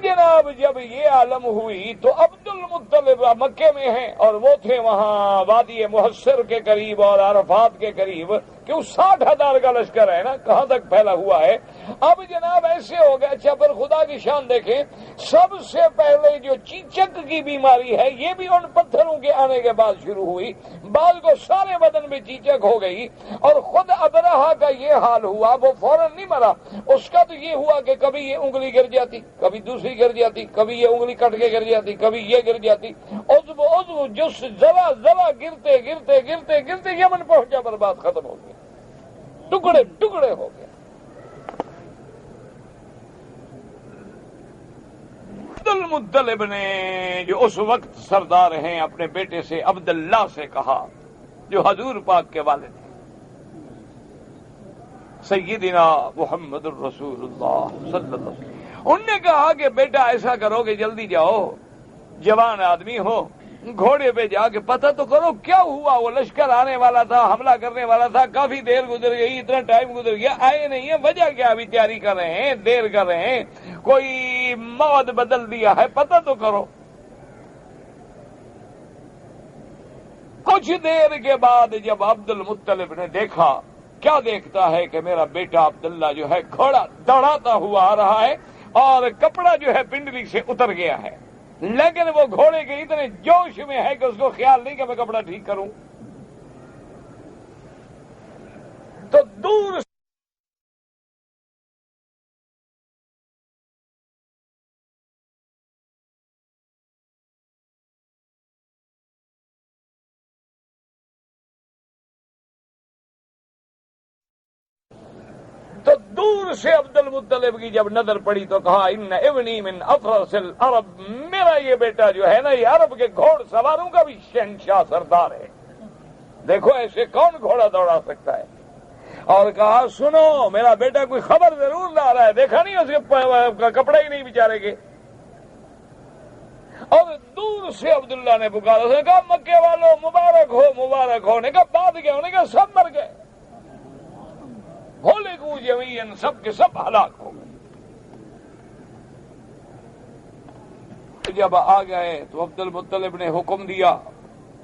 جناب جب یہ عالم ہوئی تو عبد المطلب مکے میں ہیں، اور وہ تھے وہاں وادی محصر کے قریب اور عرفات کے قریب، کہ 60,000 کا لشکر ہے نا، کہاں تک پھیلا ہوا ہے۔ اب جناب ایسے ہو گیا، اچھا پھر خدا کی شان دیکھیں، سب سے پہلے جو چیچک کی بیماری ہے یہ بھی ان پتھروں کے آنے کے بعد شروع ہوئی، بعد کو سارے بدن میں چیچک ہو گئی، اور خود ابرہہ کا یہ حال ہوا، وہ فوراً نہیں مرا، اس کا تو یہ ہوا کہ کبھی یہ انگلی گر جاتی، کبھی دوسری گر جاتی، کبھی یہ انگلی کٹ کے گر جاتی، کبھی یہ گر جاتی، عضو جس ذرا گرتے گرتے گرتے گرتے یمن پہنچا، برباد ختم ہو گیا، ٹکڑے ٹکڑے ہو گئے۔ عبد المطلب نے جو اس وقت سردار ہیں اپنے بیٹے سے عبداللہ سے کہا، جو حضور پاک کے والد ہیں، سیدنا محمد الرسول اللہ صلی اللہ علیہ وسلم، انہوں نے کہا کہ بیٹا ایسا کرو کہ جلدی جاؤ، جوان آدمی ہو، گھوڑے پہ جا کے پتہ تو کرو کیا ہوا، وہ لشکر آنے والا تھا، حملہ کرنے والا تھا، کافی دیر گزر گئی، اتنا ٹائم گزر گیا، آئے نہیں ہے، وجہ کیا، ابھی تیاری کر رہے ہیں، دیر کر رہے ہیں، کوئی موعد بدل دیا ہے، پتہ تو کرو۔ کچھ دیر کے بعد جب عبد المطلب نے دیکھا، کیا دیکھتا ہے کہ میرا بیٹا عبداللہ جو ہے گھوڑا دوڑاتا ہوا آ رہا ہے، اور کپڑا جو ہے پنڈلی سے اتر گیا ہے، لیکن وہ گھوڑے کے اتنے جوش میں ہے کہ اس کو خیال نہیں کہ میں کپڑا ٹھیک کروں، تو دور سے عبد المطلب کی جب نظر پڑی تو کہا ان ابنی من افرس العرب، میرا یہ بیٹا جو ہے نا یہ عرب کے گھوڑ سواروں کا بھی شہنشاہ سردار ہے، دیکھو ایسے کون گھوڑا دوڑا سکتا ہے۔ اور کہا سنو میرا بیٹا کوئی خبر ضرور لا رہا ہے، دیکھا نہیں اس کے کپڑے ہی نہیں بیچارے کے۔ اور دور سے عبداللہ نے پکارا، اس نے کہا مکے والوں مبارک ہو مبارک ہو، نے کہا بعد گئے، انہوں نے کہا سب مر گئے، بھولے کو جميعاً، سب کے سب ہلاک ہو گئے۔ جب آ گئے تو عبد المطلب نے حکم دیا.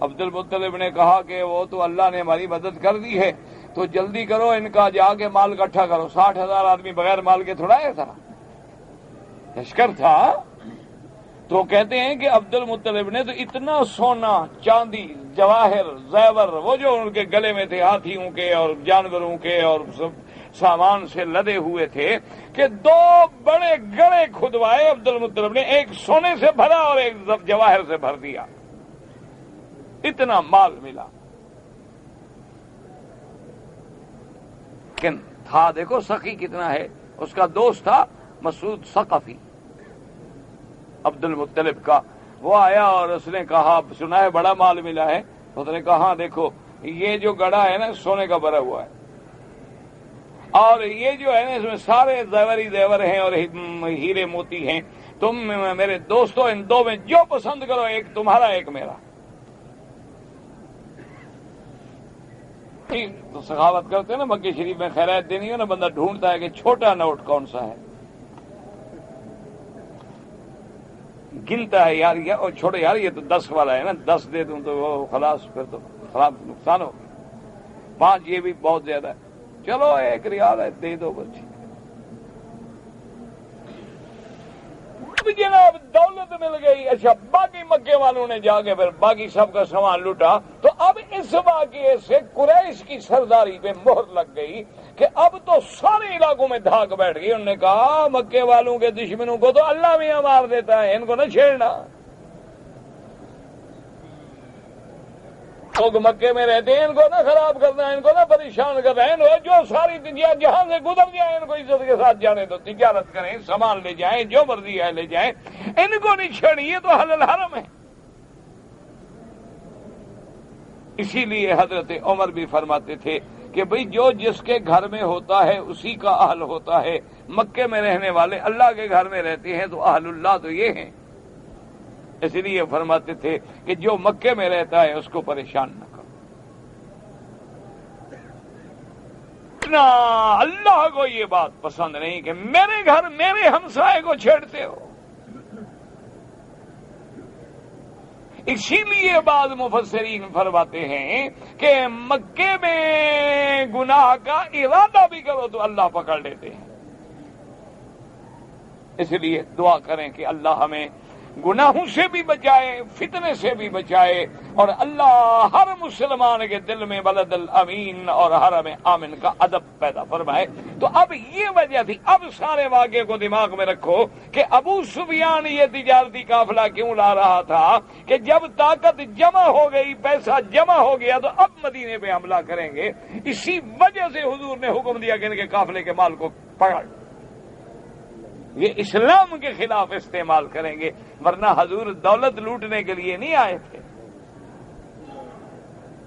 عبد المطلب نے کہا کہ وہ تو اللہ نے ہماری مدد کر دی ہے تو جلدی کرو، ان کا جا کے مال اکٹھا کرو. 60,000 آدمی بغیر مال کے تھوڑا ہے تھا، لشکر تھا. تو کہتے ہیں کہ عبد المطلب نے تو اتنا سونا چاندی جواہر زیور وہ جو ان کے گلے میں تھے ہاتھیوں کے اور جانوروں کے اور سب سامان سے لدے ہوئے تھے کہ 2 بڑے گڑھے کھدوائے عبد المطلب نے، ایک سونے سے بھرا اور ایک جواہر سے بھر دیا. اتنا مال ملا. لیکن تھا دیکھو سخی کتنا ہے. اس کا دوست تھا مسعود ثقفی عبد المطلب کا. وہ آیا اور اس نے کہا سنا ہے بڑا مال ملا ہے. اس نے کہا ہاں دیکھو یہ جو گڑھا ہے نا سونے کا بھرا ہوا ہے اور یہ جو ہے نا اس میں سارے زیور ہیں اور ہیرے موتی ہیں. تم میرے دوستو ان 2 میں جو پسند کرو، ایک تمہارا ایک میرا. تو سخاوت کرتے ہیں نا مکہ شریف میں خیرات دینی ہو نا، بندہ ڈھونڈتا ہے کہ چھوٹا نوٹ کون سا ہے، گنتا ہے یار یہ اور چھوٹے یار یہ تو 10 والا ہے نا، 10 دے دوں تو وہ خلاص، پھر تو خراب نقصان ہو. 5 یہ بھی بہت زیادہ ہے، چلو 1 ریال ہے دے دو بچی. جناب دولت مل گئی. اچھا باقی مکے والوں نے جا کے پھر باقی سب کا سامان لوٹا. تو اب اس واقعے سے قریش کی سرداری پہ مہر لگ گئی کہ اب تو سارے علاقوں میں دھاک بیٹھ گئی. انہوں نے کہا مکے والوں کے دشمنوں کو تو اللہ بھی مار دیتا ہے، ان کو نہ چھیڑنا. لوگ مکے میں رہتے ہیں ان کو نہ خراب کرنا، ان کو نہ پریشان کرنا ہے. جو ساری دنیا جہاں سے گزر جائیں ان کو عزت کے ساتھ جانے دو، تجارت کریں، سامان لے جائیں، جو مرضی ہے لے جائیں، ان کو نہیں چھیڑیے تو حلال حرم ہے. اسی لیے حضرت عمر بھی فرماتے تھے کہ بھئی جو جس کے گھر میں ہوتا ہے اسی کا اہل ہوتا ہے. مکے میں رہنے والے اللہ کے گھر میں رہتے ہیں تو اہل اللہ تو یہ ہیں. اس لیے فرماتے تھے کہ جو مکے میں رہتا ہے اس کو پریشان نہ کرو. اتنا اللہ کو یہ بات پسند نہیں کہ میرے گھر میرے ہمسائے کو چھیڑتے ہو. اسی لیے بعض مفسرین فرماتے ہیں کہ مکے میں گناہ کا ارادہ بھی کرو تو اللہ پکڑ لیتے ہیں. اس لیے دعا کریں کہ اللہ ہمیں گناہوں سے بھی بچائے، فتنے سے بھی بچائے، اور اللہ ہر مسلمان کے دل میں بلد الامین اور حرم آمن کا ادب پیدا فرمائے. تو اب یہ وجہ تھی. اب سارے واقعے کو دماغ میں رکھو کہ ابو سفیان یہ تجارتی قافلہ کیوں لا رہا تھا کہ جب طاقت جمع ہو گئی، پیسہ جمع ہو گیا تو اب مدینے پہ حملہ کریں گے. اسی وجہ سے حضور نے حکم دیا کہ ان کے قافلے کے مال کو پکڑ، یہ اسلام کے خلاف استعمال کریں گے، ورنہ حضور دولت لوٹنے کے لیے نہیں آئے تھے،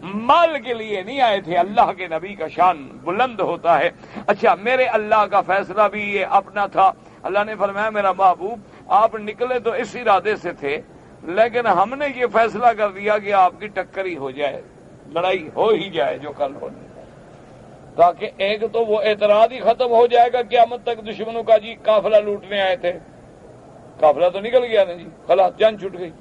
مال کے لیے نہیں آئے تھے. اللہ کے نبی کا شان بلند ہوتا ہے. اچھا میرے اللہ کا فیصلہ بھی یہ اپنا تھا. اللہ نے فرمایا میرا محبوب آپ نکلے تو اس ارادے سے تھے، لیکن ہم نے یہ فیصلہ کر دیا کہ آپ کی ٹکر ہی ہو جائے، لڑائی ہو ہی جائے جو کل ہونی، تاکہ ایک تو وہ اعتراض ہی ختم ہو جائے گا قیامت تک دشمنوں کا جی قافلہ لوٹنے آئے تھے. قافلہ تو نکل گیا نا جی، خلاص جان چھوٹ گئی.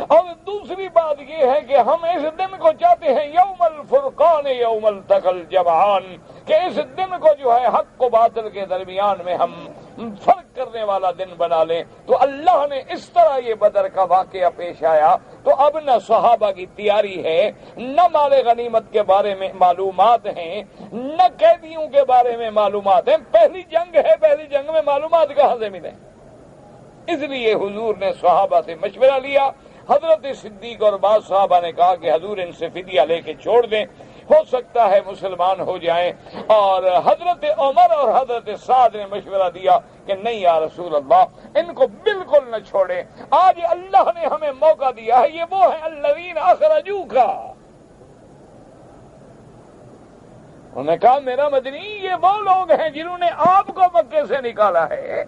اور دوسری بات یہ ہے کہ ہم اس دن کو چاہتے ہیں یوم الفرقان یوم التقى الجمعان، کہ اس دن کو جو ہے حق و باطل کے درمیان میں ہم فرق کرنے والا دن بنا لیں. تو اللہ نے اس طرح یہ بدر کا واقعہ پیش آیا. تو اب نہ صحابہ کی تیاری ہے، نہ مال غنیمت کے بارے میں معلومات ہیں، نہ قیدیوں کے بارے میں معلومات ہیں. پہلی جنگ ہے، پہلی جنگ میں معلومات کہاں سے ملیں؟ اس لیے حضور نے صحابہ سے مشورہ لیا. حضرت صدیق اور بعض صحابہ نے کہا کہ حضور ان سے فدیہ لے کے چھوڑ دیں، ہو سکتا ہے مسلمان ہو جائیں. اور حضرت عمر اور حضرت سعد نے مشورہ دیا کہ نہیں یا رسول اللہ ان کو بالکل نہ چھوڑیں. آج اللہ نے ہمیں موقع دیا ہے، یہ وہ ہیں الذین اخرجوک. انہوں نے کہا میرا مدنی یہ وہ لوگ ہیں جنہوں نے آپ کو مکے سے نکالا ہے،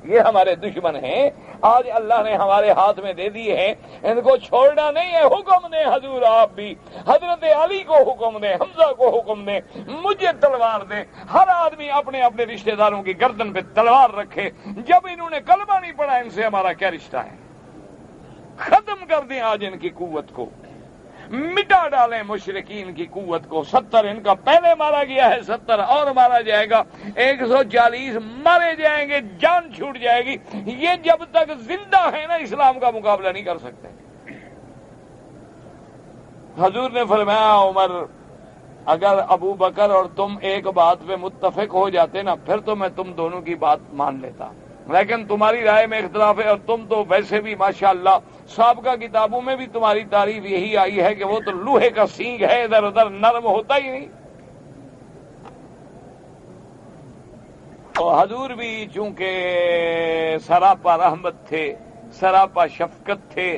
یہ ہمارے دشمن ہیں، آج اللہ نے ہمارے ہاتھ میں دے دیے ہیں، ان کو چھوڑنا نہیں ہے۔ حکم دیں حضور آپ بھی، حضرت علی کو حکم دیں، حمزہ کو حکم دیں، مجھے تلوار دیں، ہر آدمی اپنے اپنے رشتہ داروں کی گردن پہ تلوار رکھے۔ جب انہوں نے کلمہ نہیں پڑھا، ان سے ہمارا کیا رشتہ ہے؟ ختم کر دیں آج ان کی قوت کو، مٹا ڈالیں مشرکین کی قوت کو۔ 70 ان کا پہلے مارا گیا ہے، 70 اور مارا جائے گا، 140 مارے جائیں گے، جان چھوٹ جائے گی۔ یہ جب تک زندہ ہے نا، اسلام کا مقابلہ نہیں کر سکتے۔ حضور نے فرمایا عمر، اگر ابو بکر اور تم ایک بات پہ متفق ہو جاتے نا، پھر تو میں تم دونوں کی بات مان لیتا، لیکن تمہاری رائے میں اختلاف ہے، اور تم تو ویسے بھی ماشاءاللہ سابقہ کتابوں میں بھی تمہاری تعریف یہی آئی ہے کہ وہ تو لوہے کا سینگ ہے، ادھر ادھر نرم ہوتا ہی نہیں۔ تو حضور بھی چونکہ سراپا رحمت تھے، سراپا شفقت تھے،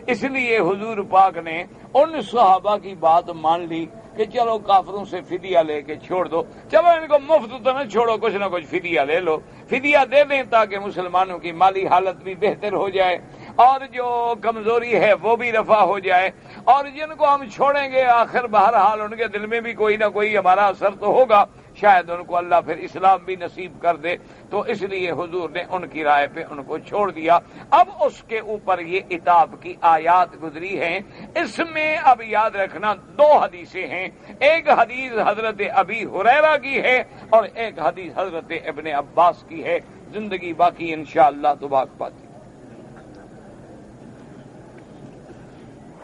اس لیے حضور پاک نے ان صحابہ کی بات مان لی کہ چلو کافروں سے فدیہ لے کے چھوڑ دو، چلو ان کو مفت تو نہ چھوڑو، کچھ نہ کچھ فدیہ لے لو، فدیہ دے دیں تاکہ مسلمانوں کی مالی حالت بھی بہتر ہو جائے اور جو کمزوری ہے وہ بھی رفع ہو جائے، اور جن کو ہم چھوڑیں گے آخر بہرحال ان کے دل میں بھی کوئی نہ کوئی ہمارا اثر تو ہوگا، شاید ان کو اللہ پھر اسلام بھی نصیب کر دے۔ تو اس لیے حضور نے ان کی رائے پہ ان کو چھوڑ دیا۔ اب اس کے اوپر یہ عتاب کی آیات گزری ہیں، اس میں اب یاد رکھنا 2 حدیثیں ہیں، ایک حدیث حضرت ابی ہریرہ کی ہے اور ایک حدیث حضرت ابن عباس کی ہے۔ زندگی باقی انشاءاللہ تو باق پاتی۔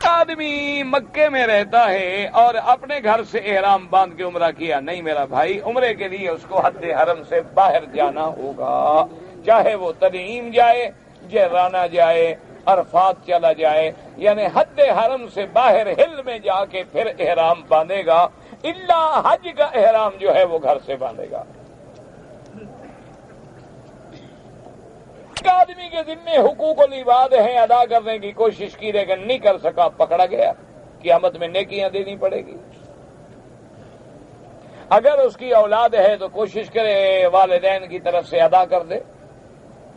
آدمی مکے میں رہتا ہے اور اپنے گھر سے احرام باندھ کے عمرہ کیا، نہیں میرا بھائی، عمرے کے لیے اس کو حد حرم سے باہر جانا ہوگا، چاہے وہ تنعیم جائے، جہرانہ جائے، عرفات چلا جائے، یعنی حد حرم سے باہر ہل میں جا کے پھر احرام باندھے گا، الا حج کا احرام جو ہے وہ گھر سے باندھے گا۔ آدمی کے ذمے حقوق العباد ہیں، ادا کرنے کی کوشش کی لیکن نہیں کر سکا، پکڑا گیا، قیامت میں نیکیاں دینی پڑے گی۔ اگر اس کی اولاد ہے تو کوشش کرے والدین کی طرف سے ادا کر دے۔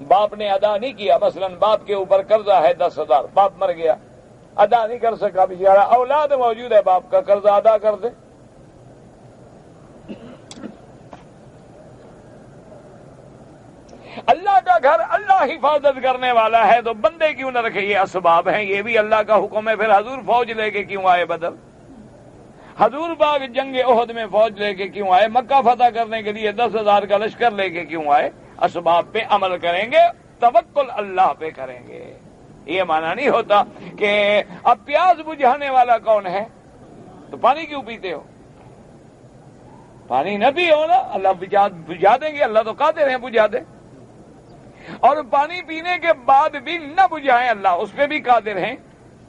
باپ نے ادا نہیں کیا، مثلا باپ کے اوپر قرضہ ہے 10,000، باپ مر گیا، ادا نہیں کر سکا بیچارہ، اولاد موجود ہے، باپ کا قرضہ ادا کر دے۔ اللہ کا گھر اللہ حفاظت کرنے والا ہے تو بندے کیوں نہ رکھے، یہ اسباب ہیں، یہ بھی اللہ کا حکم ہے۔ پھر حضور فوج لے کے کیوں آئے بدر؟ حضور باغ جنگ احد میں فوج لے کے کیوں آئے؟ مکہ فتح کرنے کے لیے 10,000 کا لشکر لے کے کیوں آئے؟ اسباب پہ عمل کریں گے، توکل اللہ پہ کریں گے۔ یہ معنی نہیں ہوتا کہ اب پیاس بجھانے والا کون ہے تو پانی کیوں پیتے ہو؟ پانی نہ پیو نا، اللہ بجھا دیں گے، اللہ تو قادر ہیں بجھا دیں، اور پانی پینے کے بعد بھی نہ بجھائیں، اللہ اس پہ بھی قادر ہیں۔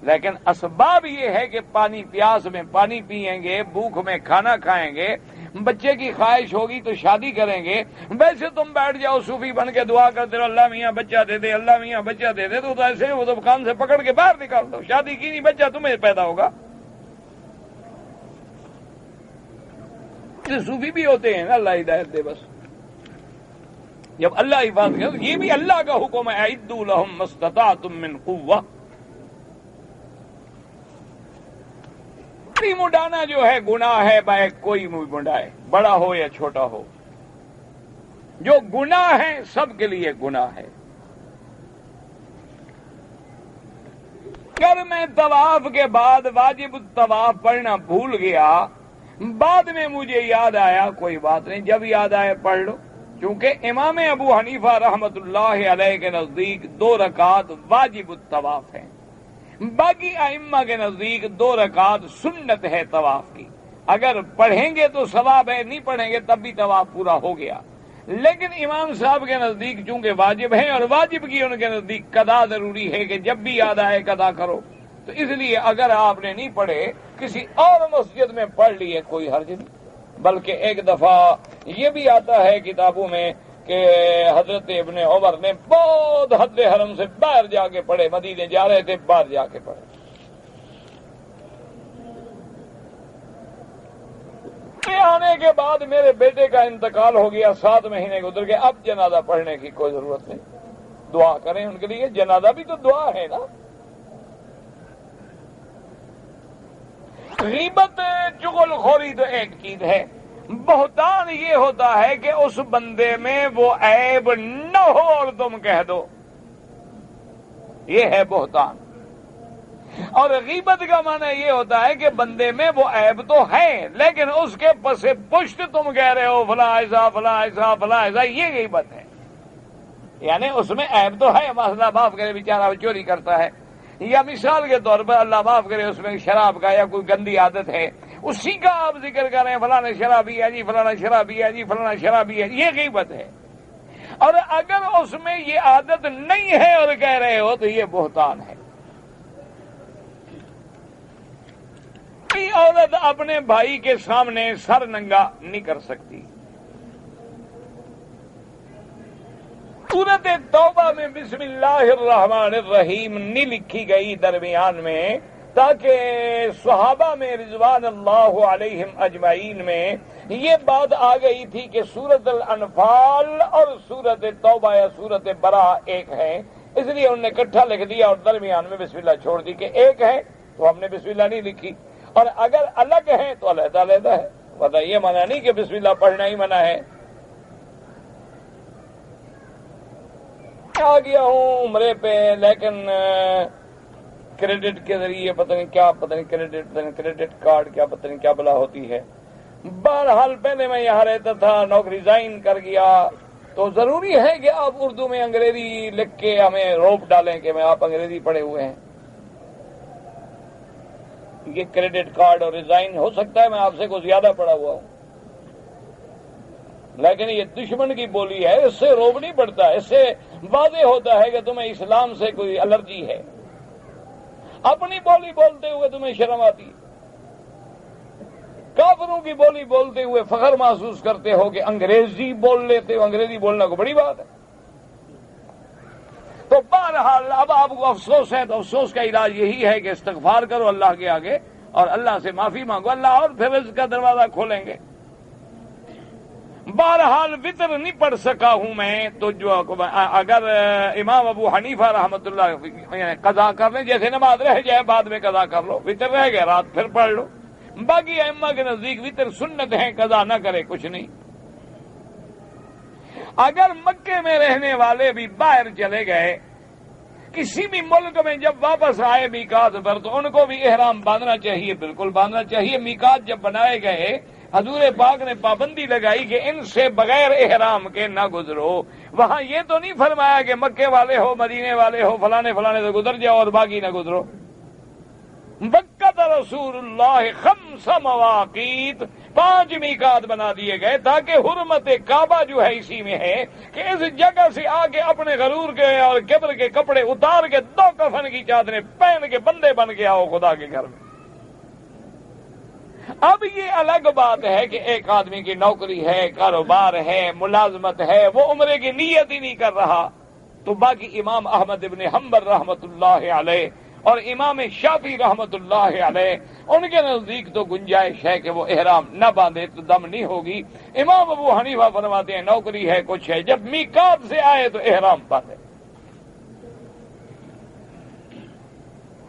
لیکن اسباب یہ ہے کہ پانی، پیاس میں پانی پیئیں گے، بھوک میں کھانا کھائیں گے، بچے کی خواہش ہوگی تو شادی کریں گے۔ ویسے تم بیٹھ جاؤ صوفی بن کے دعا کرتے رہو، اللہ میاں بچہ دے دے، اللہ میاں بچہ دے دے، تو ایسے وہ تو کان سے پکڑ کے باہر نکال دو، شادی کی نہیں، بچہ تمہیں پیدا ہوگا۔ صوفی بھی ہوتے ہیں نا، اللہ ہدایت دے بس۔ جب اللہ حفاظت کرے، یہ بھی اللہ کا حکم ہے، اعدوا لهم ما استطعتم من قوة۔ مڈانا جو ہے گناہ ہے، بھائی کوئی مڈائے، بڑا ہو یا چھوٹا ہو، جو گناہ ہے سب کے لیے گناہ ہے۔ اگر میں طواف کے بعد واجب الطواف پڑھنا بھول گیا، بعد میں مجھے یاد آیا، کوئی بات نہیں، جب یاد آئے پڑھ لو، کیونکہ امام ابو حنیفہ رحمت اللہ علیہ کے نزدیک 2 رکعات واجب الطواف ہیں، باقی ائمہ کے نزدیک 2 رکعات سنت ہے طواف کی۔ اگر پڑھیں گے تو ثواب ہے، نہیں پڑھیں گے تب بھی طواف پورا ہو گیا۔ لیکن امام صاحب کے نزدیک چونکہ واجب ہیں، اور واجب کی ان کے نزدیک قضا ضروری ہے کہ جب بھی یاد آئے قضا کرو، تو اس لیے اگر آپ نے نہیں پڑھے، کسی اور مسجد میں پڑھ لیے، کوئی حرج نہیں۔ بلکہ ایک دفعہ یہ بھی آتا ہے کتابوں میں کہ حضرت ابن عمر نے بہت حد حرم سے باہر جا کے پڑھے، مدینے جا رہے تھے، باہر جا کے پڑھے۔ آنے کے بعد میرے بیٹے کا انتقال ہو گیا، 7 مہینے گزر گئے، اب جنازہ پڑھنے کی کوئی ضرورت نہیں۔ دعا کریں ان کے لیے. جنازہ بھی تو دعا ہے نا. غیبت چغل خوری تو ایک چیز ہے. بہتان یہ ہوتا ہے کہ اس بندے میں وہ عیب نہ ہو اور تم کہہ دو. یہ ہے بہتان. اور غیبت کا معنی یہ ہوتا ہے کہ بندے میں وہ عیب تو ہے لیکن اس کے پس پشت تم کہہ رہے ہو فلاں ایسا فلاں ایسا فلاں ایسا. یہ غیبت ہے. یعنی اس میں عیب تو ہے. اللہ معاف کرے بیچارہ چوری کرتا ہے, یا مثال کے طور پر اللہ معاف کرے اس میں شراب کا یا کوئی گندی عادت ہے, اسی کا آپ ذکر کر رہے ہیں فلاں شرابی ہے جی فلاں شرابی ہے جی فلاں شرابی ہے. یہ غیبت ہے. اور اگر اس میں یہ عادت نہیں ہے اور کہہ رہے ہو تو یہ بہتان ہے. عورت اپنے بھائی کے سامنے سر ننگا نہیں کر سکتی. سورت توبہ میں بسم اللہ الرحمن الرحیم نہیں لکھی گئی درمیان میں تاکہ صحابہ میں رضوان اللہ علیہم اجمعین میں یہ بات آ گئی تھی کہ سورت الانفال اور سورت توبہ یا سورت برا ایک ہے, اس لیے انہوں نے اکٹھا لکھ دیا اور درمیان میں بسم اللہ چھوڑ دی کہ ایک ہے تو ہم نے بسم اللہ نہیں لکھی, اور اگر الگ ہے تو علیحدہ علیحدہ ہے. پتہ یہ منع نہیں کہ بسم اللہ پڑھنا ہی منع ہے. آ گیا ہوں عمرے پہ لیکن کریڈٹ کے ذریعے پتہ نہیں کریڈٹ کارڈ کیا پتہ نہیں کیا بلا ہوتی ہے. بہرحال پہلے میں یہاں رہتا تھا, نوکری ریزائن کر گیا تو ضروری ہے کہ آپ اردو میں انگریزی لکھ کے ہمیں روپ ڈالیں کہ میں آپ انگریزی پڑھے ہوئے ہیں. یہ کریڈٹ کارڈ اور ریزائن ہو سکتا ہے میں آپ سے کچھ زیادہ پڑھا ہوا ہوں, لیکن یہ دشمن کی بولی ہے, اس سے روب نہیں پڑتا. اس سے واضح ہوتا ہے کہ تمہیں اسلام سے کوئی الرجی ہے. اپنی بولی بولتے ہوئے تمہیں شرم آتی ہے, کافروں کی بولی بولتے ہوئے فخر محسوس کرتے ہو کہ انگریزی بول لیتے ہو. انگریزی بولنا کو بڑی بات ہے. تو بہرحال اب آپ کو افسوس ہے تو افسوس کا علاج یہی ہے کہ استغفار کرو اللہ کے آگے اور اللہ سے معافی مانگو, اللہ اور پھر رزق کا دروازہ کھولیں گے. بہرحال وطر نہیں پڑھ سکا ہوں میں تو جو اگر امام ابو حنیفہ رحمۃ اللہ قضا کر لیں, جیسے نماز رہ جائے بعد میں قضا کر لو, وطر رہ گئے رات پھر پڑھ لو. باقی ائمہ کے نزدیک وطر سنت ہے, قضا نہ کرے کچھ نہیں. اگر مکے میں رہنے والے بھی باہر چلے گئے کسی بھی ملک میں, جب واپس آئے میقات پر تو ان کو بھی احرام باندھنا چاہیے, بالکل باندھنا چاہیے. میقات جب بنائے گئے حضور پاک نے پابندی لگائی کہ ان سے بغیر احرام کے نہ گزرو. وہاں یہ تو نہیں فرمایا کہ مکے والے ہو مدینے والے ہو فلانے سے گزر جاؤ اور باقی نہ گزرو. وقت رسول اللہ 5 مواقیت, 5 میقات بنا دیے گئے تاکہ حرمت کعبہ جو ہے اسی میں ہے کہ اس جگہ سے آ کے اپنے غرور کے اور کبر کے کپڑے اتار کے 2 کفن کی چادریں پہن کے بندے بن کے آؤ خدا کے گھر میں. اب یہ الگ بات ہے کہ ایک آدمی کی نوکری ہے, کاروبار ہے, ملازمت ہے, وہ عمرے کی نیت ہی نہیں کر رہا, تو باقی امام احمد ابن حنبل رحمۃ اللہ علیہ اور امام شافعی رحمۃ اللہ علیہ ان کے نزدیک تو گنجائش ہے کہ وہ احرام نہ باندھے تو دم نہیں ہوگی. امام ابو حنیفہ فرماتے ہیں نوکری ہے کچھ ہے, جب میقات سے آئے تو احرام باندھے.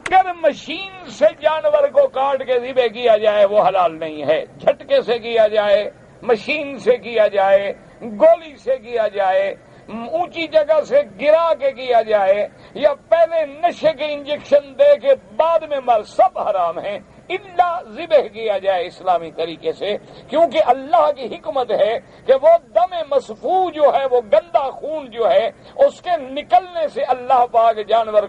اگر مشین سے جانور کو کاٹ کے ذبح کیا جائے وہ حلال نہیں ہے. جھٹکے سے کیا جائے, مشین سے کیا جائے, گولی سے کیا جائے, اونچی جگہ سے گرا کے کیا جائے, یا پہلے نشے کے انجیکشن دے کے بعد میں مر, سب حرام ہیں الا ذبح کیا جائے اسلامی طریقے سے. کیونکہ اللہ کی حکمت ہے کہ وہ دم مسفوح جو ہے, وہ گندا خون جو ہے, اس کے نکلنے سے اللہ پاک جانور